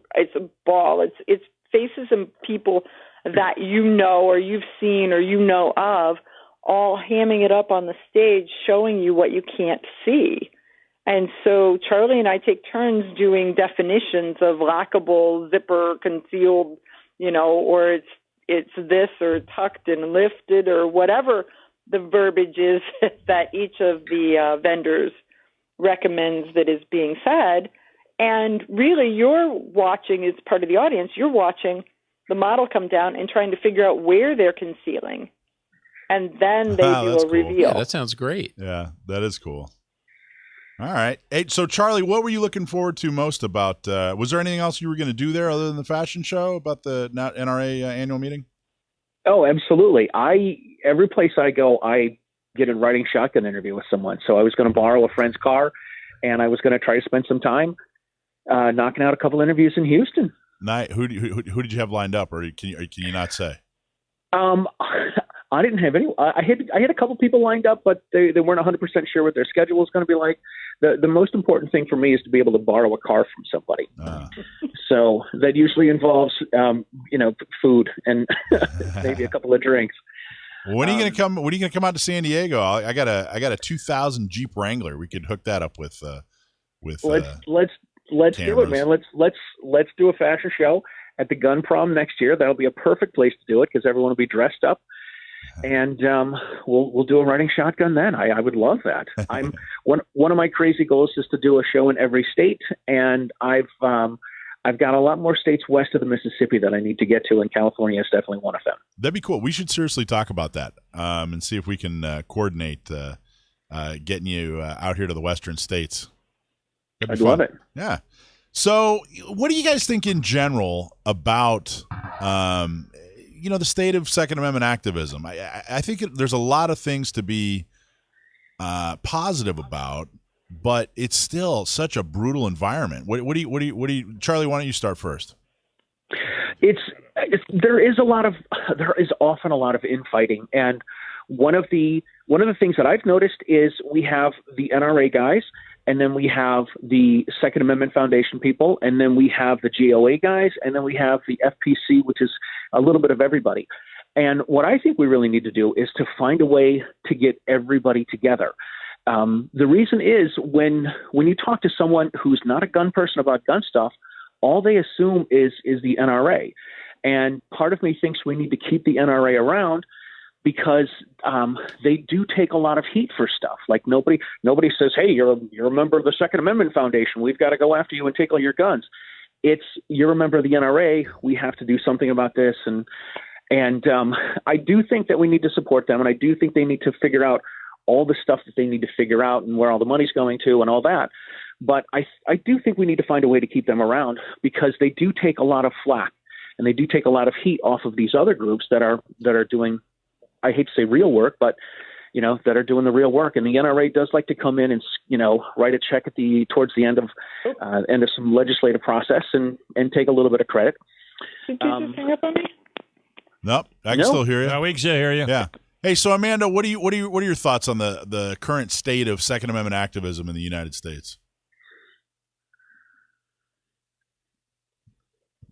ball. It's faces and people that you know or you've seen or you know of, all hamming it up on the stage, showing you what you can't see. And so Charlie and I take turns doing definitions of lockable, zipper, concealed, or it's this or tucked and lifted or whatever the verbiage is that each of the vendors recommends that is being said. And really you're watching, as part of the audience, you're watching the model come down and trying to figure out where they're concealing. And then they do a reveal. Yeah, that sounds great. Yeah, that is cool. All right. Hey, so Charlie, what were you looking forward to most about, was there anything else you were going to do there other than the fashion show about the NRA annual meeting? Oh, absolutely. Every place I go, I get a riding shotgun interview with someone. So I was going to borrow a friend's car, and I was going to try to spend some time knocking out a couple interviews in Houston. Night. Who did you have lined up, or can you not say? I didn't have any. I had a couple people lined up, but they weren't 100% sure what their schedule was going to be like. The most important thing for me is to be able to borrow a car from somebody. So that usually involves food and maybe a couple of drinks. When are you going to come? When are you going to come out to San Diego? I got a 2000 Jeep Wrangler. We could hook that up with. Let's do it, man. Let's do a fashion show at the Gun Prom next year. That'll be a perfect place to do it because everyone will be dressed up, and we'll do a riding shotgun then. I would love that. I'm one of my crazy goals is to do a show in every state, and I've got a lot more states west of the Mississippi that I need to get to, and California is definitely one of them. That'd be cool. We should seriously talk about that and see if we can coordinate getting you out here to the western states. I'd love it. Yeah. So what do you guys think in general about, the state of Second Amendment activism? I think there's a lot of things to be positive about, but it's still such a brutal environment. What do you, Charlie, why don't you start first? There is often a lot of infighting. And one of the things that I've noticed is we have the NRA guys, and then we have the Second Amendment Foundation people, and then we have the GOA guys, and then we have the FPC, which is a little bit of everybody. And what I think we really need to do is to find a way to get everybody together. The reason is when you talk to someone who's not a gun person about gun stuff, all they assume is the NRA. And part of me thinks we need to keep the NRA around because they do take a lot of heat for stuff. Like nobody says, "Hey, you're a member of the Second Amendment Foundation. We've got to go after you and take all your guns." It's you're a member of the NRA. We have to do something about this. And I do think that we need to support them, and I do think they need to figure out all the stuff that they need to figure out and where all the money's going to and all that. But I do think we need to find a way to keep them around because they do take a lot of flack and they do take a lot of heat off of these other groups that are doing, I hate to say real work, but that are doing the real work. And the NRA does like to come in and write a check towards the end of some legislative process and take a little bit of credit. Did you just hang up on me? Nope, I can still hear you. No, we can still hear you. Yeah. Hey, so Amanda, what are your thoughts on the current state of Second Amendment activism in the United States?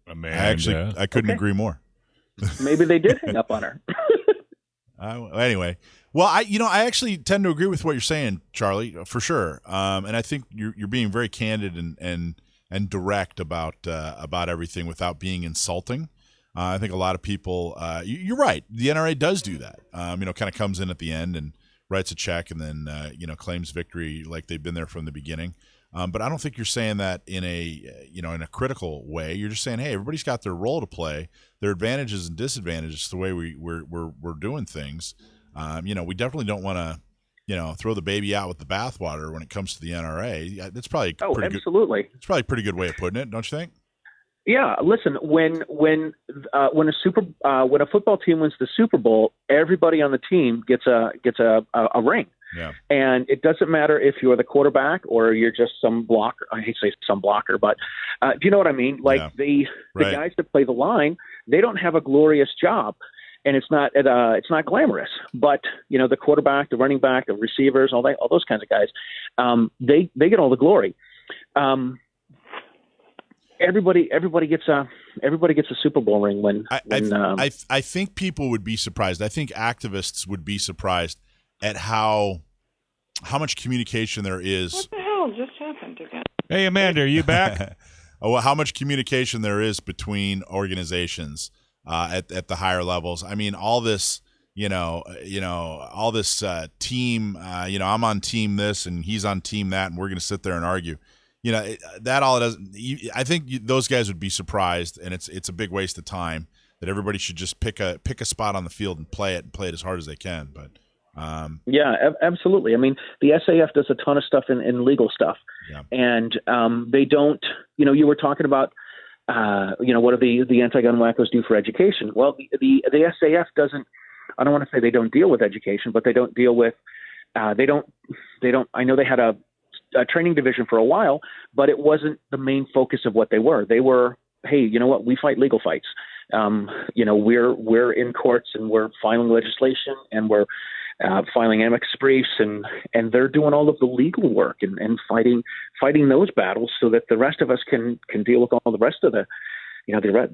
Amanda. I couldn't agree more. Maybe they did hang up on her. Anyway, well, I actually tend to agree with what you're saying, Charlie, for sure. And I think you're being very candid and direct about everything without being insulting. I think a lot of people, you're right. The NRA does do that. Kind of comes in at the end and writes a check and then, claims victory like they've been there from the beginning. But I don't think you're saying that in a critical way. You're just saying, hey, everybody's got their role to play, their advantages and disadvantages, the way we're doing things. We definitely don't want to, throw the baby out with the bathwater when it comes to the NRA. That's probably absolutely. It's probably a pretty good way of putting it, don't you think? Yeah, listen. When a football team wins the Super Bowl, everybody on the team gets a ring. Yeah. And it doesn't matter if you're the quarterback or you're just some blocker. I hate to say some blocker, but do you know what I mean? Like the guys that play the line, they don't have a glorious job, and it's not glamorous. But the quarterback, the running back, the receivers, all those kinds of guys, they get all the glory. Everybody gets a Super Bowl ring when I think people would be surprised. I think activists would be surprised at how much communication there is. What the hell just happened again? Hey, Amanda, are you back? How much communication there is between organizations at the higher levels. I mean, all this, all this team. I'm on team this and he's on team that, and we're going to sit there and argue. That all it does. I think those guys would be surprised, and it's a big waste of time. That everybody should just pick a spot on the field and play it as hard as they can. But yeah, absolutely. I mean, the SAF does a ton of stuff in legal stuff, and they don't. You were talking about what do the anti-gun wackos do for education? Well, the SAF doesn't. I don't want to say they don't deal with education, but they don't deal with. They don't. I know they had training division for a while, but it wasn't the main focus of what they were. They were, hey, you know what? We fight legal fights. We're in courts and we're filing legislation and we're filing amicus briefs and they're doing all of the legal work and fighting those battles so that the rest of us can deal with all the rest of the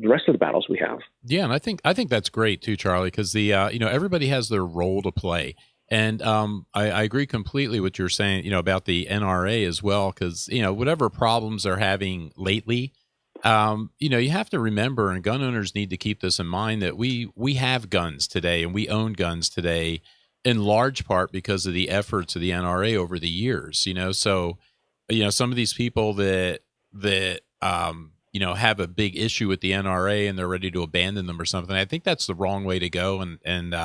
rest of the battles we have. Yeah, and I think that's great too, Charlie, because the everybody has their role to play. And I agree completely with what you're saying, about the NRA as well, because, whatever problems they're having lately, you have to remember, and gun owners need to keep this in mind, that we have guns today and we own guns today in large part because of the efforts of the NRA over the years, So, some of these people that have a big issue with the NRA and they're ready to abandon them or something, I think that's the wrong way to go. And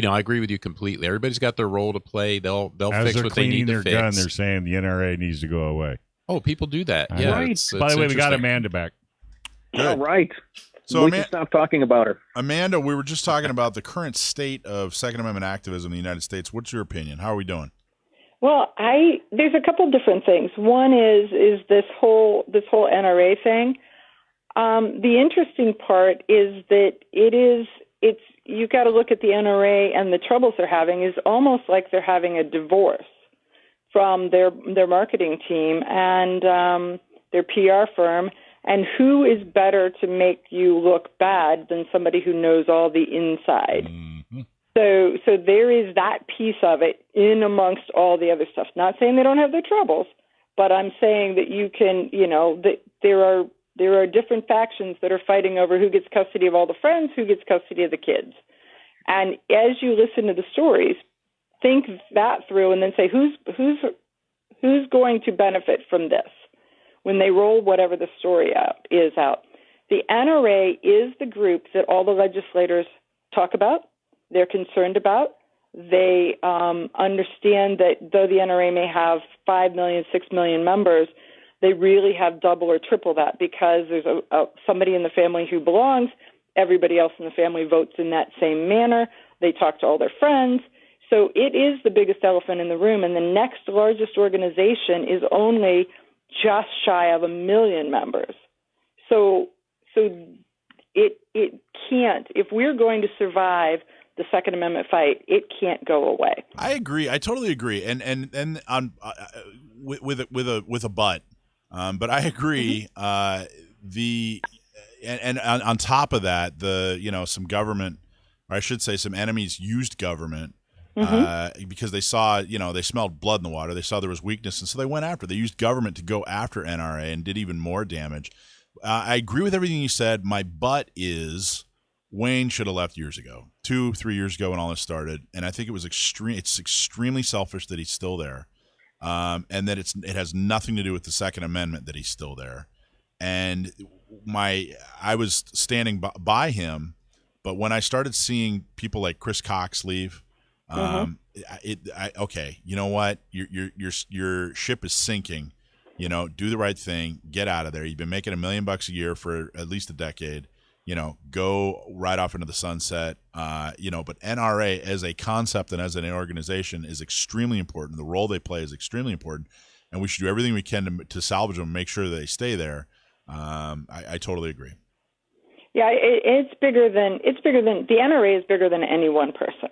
I agree with you completely. Everybody's got their role to play. They'll fix what they need to fix. Gun, they're saying the NRA needs to go away. Oh, people do that. Yeah. Right. By the way, we got Amanda back. Good. All right. So we can stop talking about her. Amanda, we were just talking about the current state of Second Amendment activism in the United States. What's your opinion? How are we doing? Well, there's a couple different things. One is this whole NRA thing. The interesting part is that you got to look at the NRA and the troubles they're having is almost like they're having a divorce from their marketing team and their PR firm. And who is better to make you look bad than somebody who knows all the inside? Mm-hmm. So there is that piece of it in amongst all the other stuff. Not saying they don't have their troubles, but I'm saying that you can, that there are different factions that are fighting over who gets custody of all the friends, who gets custody of the kids. And as you listen to the stories, think that through and then say, who's going to benefit from this when they roll whatever the story is out. The NRA is the group that all the legislators talk about, they're concerned about. They understand that though the NRA may have 5 million, 6 million members, they really have double or triple that because there's somebody in the family who belongs. Everybody else in the family votes in that same manner. They talk to all their friends. So it is the biggest elephant in the room, and the next largest organization is only just shy of 1 million members. So it can't, if we're going to survive the Second Amendment fight, it can't go away. I agree. I totally agree. And on with a but. But I agree. And on top of that, some government, or I should say, some enemies used government because they saw, they smelled blood in the water. They saw there was weakness, and so they went after. They used government to go after NRA and did even more damage. I agree with everything you said. My but is Wayne should have left years ago, 2-3 years ago when all this started, and I think it was It's extremely selfish that he's still there. And that it has nothing to do with the Second Amendment that he's still there. And I was standing by him, but when I started seeing people like Chris Cox leave, okay, you know what? Your ship is sinking. Do the right thing. Get out of there. You've been making $1 million a year for at least a decade. Go right off into the sunset. But NRA as a concept and as an organization is extremely important. The role they play is extremely important, and we should do everything we can to salvage them and make sure that they stay there. I totally agree. Yeah, it's bigger than the NRA is bigger than any one person.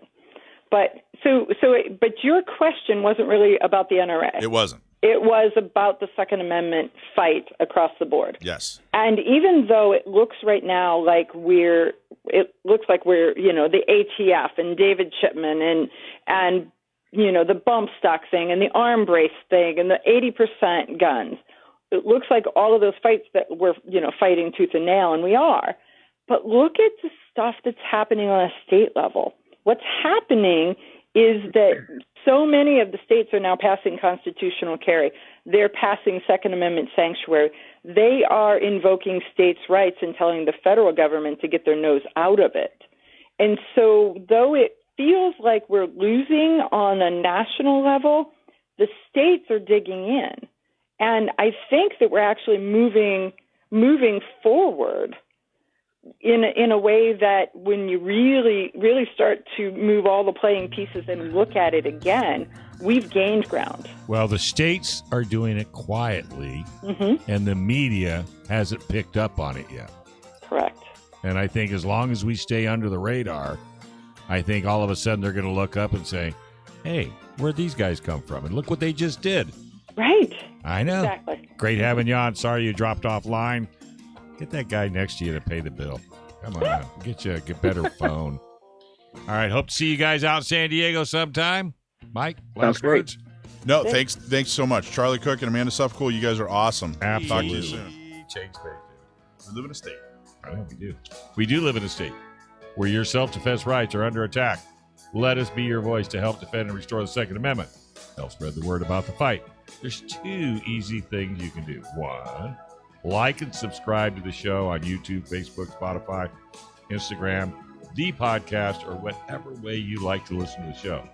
But but your question wasn't really about the NRA. It wasn't. It was about the Second Amendment fight across the board. Yes. And even though it looks right now like we're the ATF and David Chipman and the bump stock thing and the arm brace thing and the 80% guns, it looks like all of those fights that we're fighting tooth and nail, and we are. But look at the stuff that's happening on a state level. What's happening is that so many of the states are now passing constitutional carry. They're passing Second Amendment sanctuary. They are invoking states' rights and telling the federal government to get their nose out of it. And so though it feels like we're losing on a national level, the states are digging in. And I think that we're actually moving forward in a way that when you really, really start to move all the playing pieces and look at it again, we've gained ground. Well, the states are doing it quietly, and the media hasn't picked up on it yet. Correct. And I think as long as we stay under the radar, I think all of a sudden they're going to look up and say, hey, where'd these guys come from? And look what they just did. Right. I know. Exactly. Great having you on. Sorry you dropped off line. Get that guy next to you to pay the bill. Come on. Get you a better phone. All right. Hope to see you guys out in San Diego sometime. Mike, last words? No, thanks so much. Charlie Cook and Amanda Suffecool, you guys are awesome. Absolutely. Talk to you soon. Change space. We live in a state. I know we do. We do live in a state where your self-defense rights are under attack. Let us be your voice to help defend and restore the Second Amendment. Help spread the word about the fight. There's 2 easy things you can do. 1, like and subscribe to the show on YouTube, Facebook, Spotify, Instagram, the podcast, or whatever way you like to listen to the show.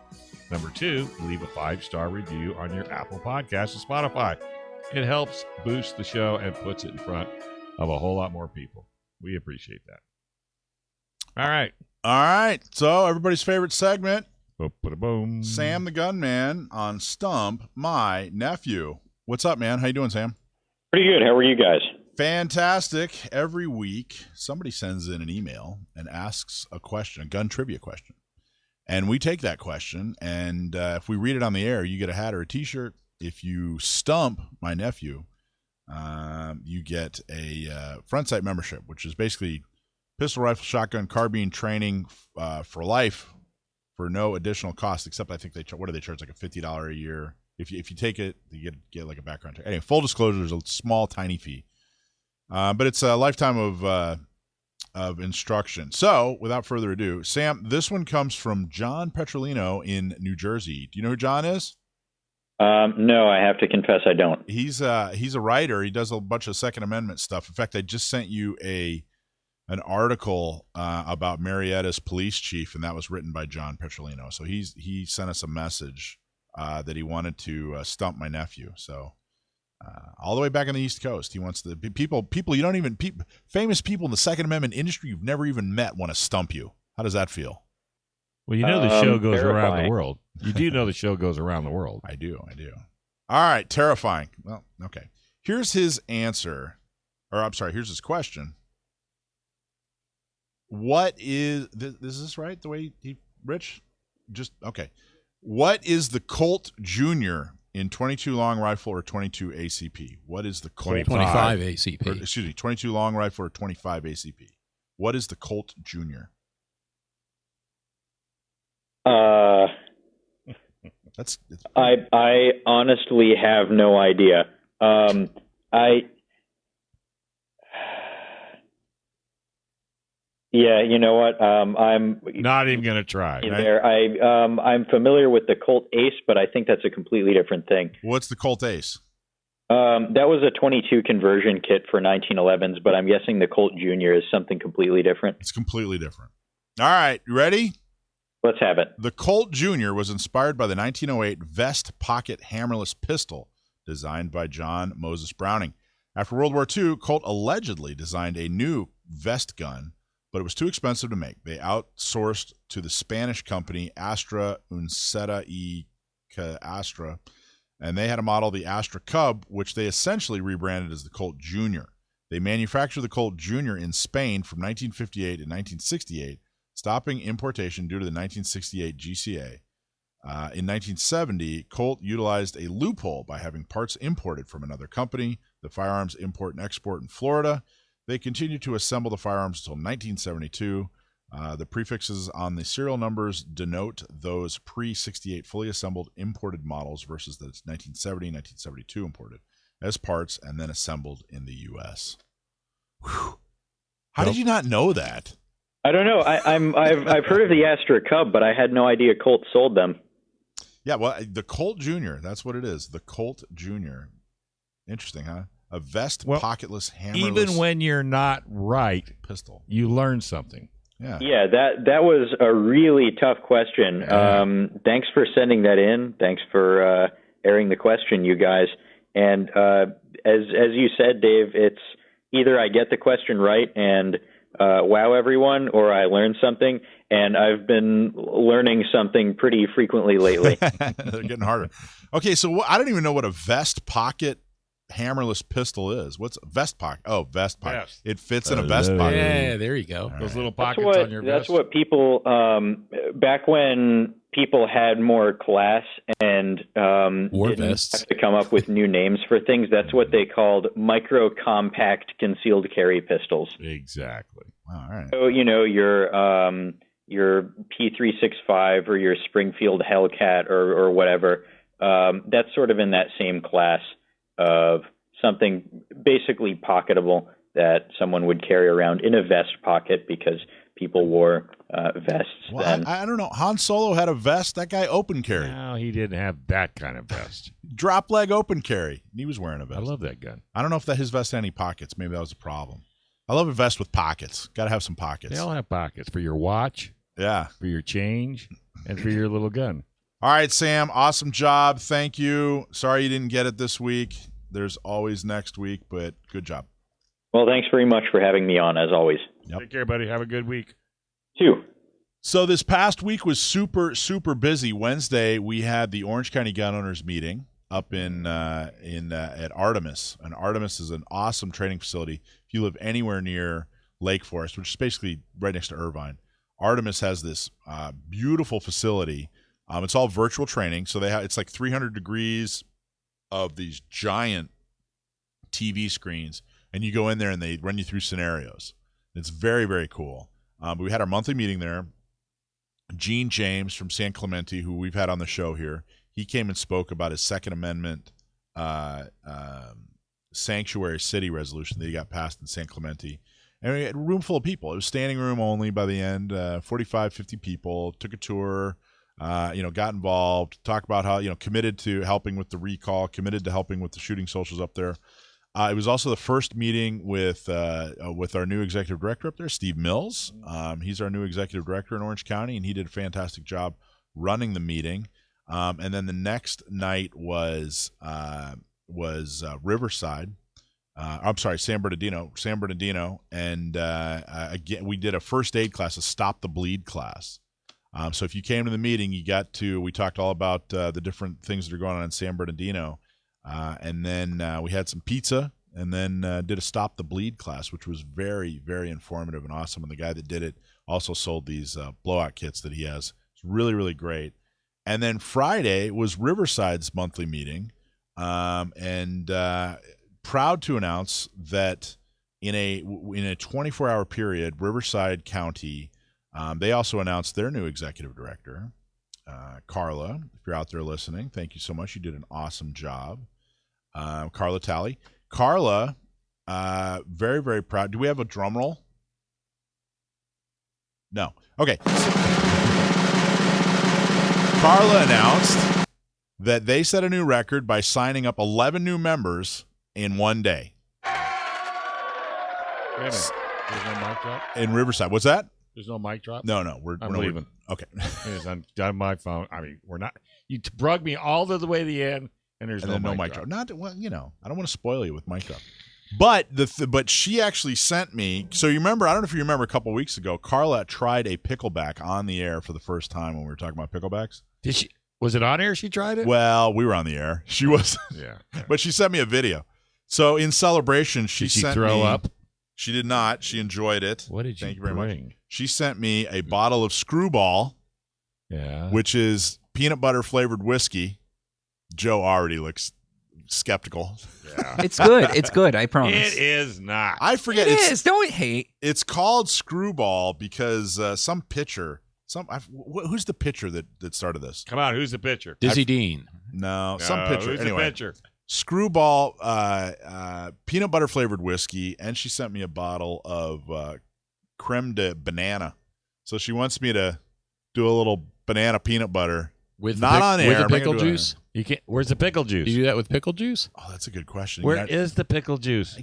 Number 2, leave a 5-star review on your Apple Podcasts and Spotify. It helps boost the show and puts it in front of a whole lot more people. We appreciate that. All right. So everybody's favorite segment, Boom. Sam the Gunman on Stump, my nephew. What's up, man? How you doing, Sam? Pretty good. How are you guys? Fantastic. Every week, somebody sends in an email and asks a question, a gun trivia question. And we take that question, and if we read it on the air, you get a hat or a T-shirt. If you stump my nephew, you get a front sight membership, which is basically pistol, rifle, shotgun, carbine training for life for no additional cost, except I think what do they charge, like a $50 a year? If you take it, you get like a background check. Anyway, full disclosure, there's a small, tiny fee. But it's a lifetime of instruction. So, without further ado, Sam, this one comes from John Petrolino in New Jersey. Do you know who John is? No, I have to confess I don't. He's a writer. He does a bunch of Second Amendment stuff. In fact, I just sent you an article about Marietta's police chief, and that was written by John Petrolino. So he sent us a message that he wanted to stump my nephew. So all the way back on the East Coast, he wants the people you don't even famous people in the Second Amendment industry you've never even met want to stump you. How does that feel? Well, you know the show goes terrifying. around the world. You do know the show goes around the world. I do. All right, terrifying. Well, okay. Here's his answer, here's his question. What is this right? The way Rich? Just okay. What is the Colt Junior in 22 long rifle or 22 ACP? What is the Colt 25 ACP? 22 long rifle or 25 ACP? What is the Colt Junior? I honestly have no idea. Yeah, you know what? I'm not even going to try. There, I'm familiar with the Colt Ace, but I think that's a completely different thing. What's the Colt Ace? That was a 22 conversion kit for 1911s, but I'm guessing the Colt Junior is something completely different. It's completely different. All right, you ready? Let's have it. The Colt Junior was inspired by the 1908 vest pocket hammerless pistol designed by John Moses Browning. After World War II, Colt allegedly designed a new vest gun, but it was too expensive to make. They outsourced to the Spanish company Astra Unceta y Astra, and they had a model, the Astra Cub, which they essentially rebranded as the Colt Junior. They manufactured the Colt Junior in Spain from 1958 to 1968, stopping importation due to the 1968 GCA. In 1970, Colt utilized a loophole by having parts imported from another company, the Firearms Import and Export in Florida. They continued to assemble the firearms until 1972. The prefixes on the serial numbers denote those pre-68 fully assembled imported models versus the 1970, 1972 imported as parts and then assembled in the U.S. Whew. How did you not know that? I don't know. I've heard of the Astra Cub, but I had no idea Colt sold them. Yeah, well, the Colt Junior, that's what it is. The Colt Junior. Interesting, huh? A vest, pocketless, hammerless. Even when you're not right, pistol. You learn something. Yeah. Yeah, that was a really tough question. Thanks for sending that in. Thanks for airing the question, you guys. And as you said, Dave, it's either I get the question right and wow everyone, or I learn something. And I've been learning something pretty frequently lately. They're getting harder. Okay, so I don't even know what a vest pocket hammerless pistol is. What's a vest pocket? Oh, vest pocket. Vest. It fits in a vest pocket. Yeah, there you go. Those little pockets on your vest. That's what people, back when people had more class and War didn't vests. have to come up with new names for things, that's what they called micro-compact concealed carry pistols. Exactly. Wow, all right. So, your P365 or your Springfield Hellcat or whatever, that's sort of in that same class of something basically pocketable that someone would carry around in a vest pocket because people wore vests Well, then. I don't know. Han Solo had a vest. That guy open carry. No, he didn't have that kind of vest. Drop leg open carry. And he was wearing a vest. I love that gun. I don't know if his vest had any pockets. Maybe that was a problem. I love a vest with pockets. Got to have some pockets. They all have pockets for your watch, Yeah. for your change, and for your little gun. All right, Sam. Awesome job. Thank you. Sorry you didn't get it this week. There's always next week, but good job. Well, thanks very much for having me on, as always. Yep. Take care, buddy. Have a good week. Too. So this past week was super, super busy. Wednesday, we had the Orange County Gun Owners meeting up at Artemis. And Artemis is an awesome training facility. If you live anywhere near Lake Forest, which is basically right next to Irvine, Artemis has this beautiful facility. It's all virtual training. So it's like 300 degrees of these giant TV screens. And you go in there and they run you through scenarios. It's very, very cool. But we had our monthly meeting there. Gene James from San Clemente, who we've had on the show here, he came and spoke about his Second Amendment sanctuary city resolution that he got passed in San Clemente. And we had a room full of people. It was standing room only by the end, 45, 50 people, took a tour, got involved, talked about how, committed to helping with the recall, committed to helping with the shooting socials up there. It was also the first meeting with our new executive director up there, Steve Mills. He's our new executive director in Orange County, and he did a fantastic job running the meeting. And then the next night was Riverside. I'm sorry, San Bernardino, and again we did a first aid class, a stop the bleed class. So if you came to the meeting, we talked all about the different things that are going on in San Bernardino. And then we had some pizza and then did a stop the bleed class, which was very, very informative and awesome. And the guy that did it also sold these blowout kits that he has. It's really, really great. And then Friday was Riverside's monthly meeting. And proud to announce that in a 24-hour period, Riverside County, they also announced their new executive director, Carla. If you're out there listening, thank you so much. You did an awesome job. Carla Talley. Carla, very, very proud. Do we have a drum roll? No. Okay. Carla announced that they set a new record by signing up 11 new members in one day. Wait a minute. There's no mic drop? In Riverside. What's that? There's no mic drop? No. I'm leaving. Okay. It's on my phone. I mean, we're not. You drug me all the way to the end. And there's no mic drop. Not well, I don't want to spoil you with mic drop. But but she actually sent me. So you remember? I don't know if you remember a couple of weeks ago, Carla tried a pickleback on the air for the first time when we were talking about picklebacks. Did she? Was it on air? She tried it. Well, we were on the air. She was. Yeah. But she sent me a video. So in celebration, she did she sent throw me, up? She did not. She enjoyed it. What did you Thank you very bring? much. She sent me a bottle of Screwball. Yeah. Which is peanut butter flavored whiskey. Joe already looks skeptical. Yeah. It's good. It's good. I promise. It is not. I forget. It is. Don't hate. It's called Screwball because some pitcher. Who's the pitcher that started this? Come on, who's the pitcher? Dizzy Dean. No, some pitcher. Who's Anyway, the pitcher? Screwball, peanut butter flavored whiskey, and she sent me a bottle of creme de banana. So she wants me to do a little banana peanut butter With not on air. With the I'm not pickle gonna do it on juice? You can't. Where's the pickle juice? Do you do that with pickle juice? Oh, that's a good question. Where is the pickle juice?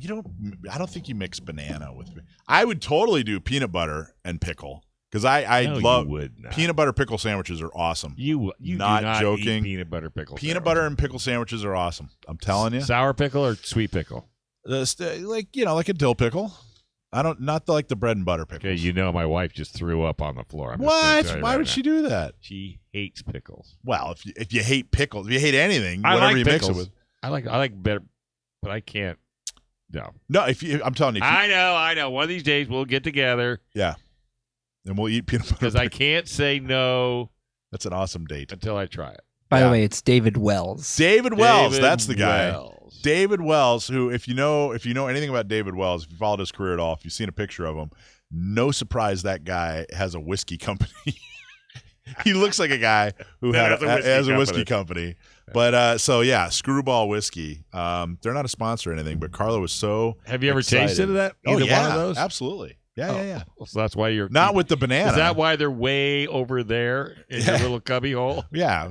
I don't think you mix banana with. I would totally do peanut butter and pickle because I No, love you would not. peanut butter pickle sandwiches are awesome. You not do not joking. Eat peanut butter pickle. Peanut butter and pickle sandwiches are awesome. I'm telling you. Sour pickle or sweet pickle? Like a dill pickle. Not like the bread and butter pickles. Okay, you know my wife just threw up on the floor. What? Why would she do that? She hates pickles. Well, if you hate pickles, if you hate anything, I whatever like you pickles. mix it with. I like better, but I can't. No. No, I'm telling you. I know. One of these days we'll get together. Yeah. And we'll eat peanut butter. Because I can't say no. That's an awesome date. Until I try it. By the way, it's David Wells. David Wells, that's the guy. Wells. David Wells, who, if you know anything about David Wells, if you followed his career at all, if you've seen a picture of him, no surprise that guy has a whiskey company. He looks like a guy who has a whiskey company. But Screwball Whiskey. They're not a sponsor or anything, but Carla was so Have you ever excited. tasted that? Either one of those? Absolutely. Yeah. So that's why you're not with the banana. Is that why they're way over there in your little cubby hole? Yeah,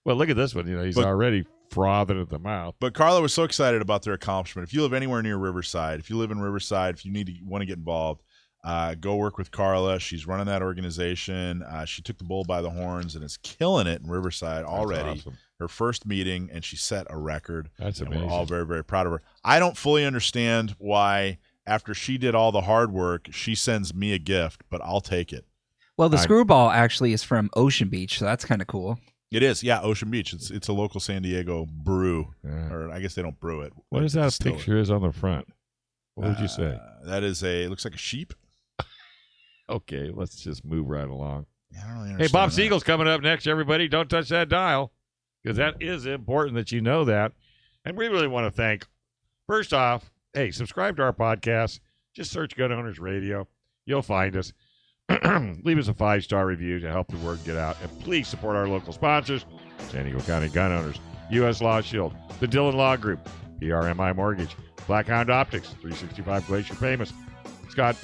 Well, look at this one. He's already frothing at the mouth. But Carla was so excited about their accomplishment. If you live anywhere near Riverside, if you live in Riverside, if you want to get involved, go work with Carla. She's running that organization. She took the bull by the horns and is killing it in Riverside already. That's awesome. Her first meeting, and she set a record. That's amazing. We're all very, very proud of her. I don't fully understand why, after she did all the hard work, she sends me a gift, but I'll take it. Well, the Screwball actually is from Ocean Beach, so that's kind of cool. It is, yeah, Ocean Beach. It's a local San Diego brew, or I guess they don't brew it. What is that picture is on the front? What would you say? That is it looks like a sheep. Okay, let's just move right along. Yeah, I don't really Hey, understand Bob that. Siegel's coming up next, everybody. Don't touch that dial, because that is important that you know that. And we really want to thank, first off, hey, subscribe to our podcast. Just search Gun Owners Radio. You'll find us. Leave us a 5-star review to help the word get out. And please support our local sponsors, San Diego County Gun Owners, U.S. Law Shield, the Dillon Law Group, PRMI Mortgage, Blackhound Optics, 365 Glacier Famous, Scott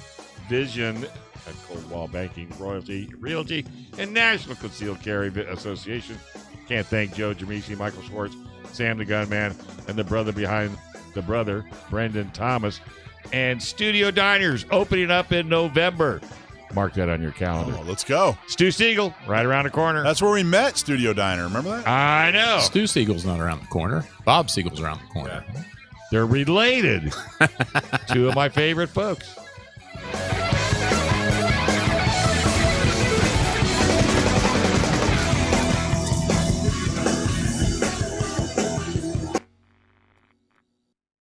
Vision at Coldwell Banking, Royalty, Realty, and National Concealed Carry Association. Can't thank Joe Germisi, Michael Schwartz, Sam the Gunman, and the brother behind the brother, Brendan Thomas, and Studio Diners opening up in November. Mark that on your calendar. Oh, let's go. Stu Siegel, right around the corner. That's where we met, Studio Diner. Remember that? I know. Stu Siegel's not around the corner. Bob Siegel's around the corner. They're related. Two of my favorite folks.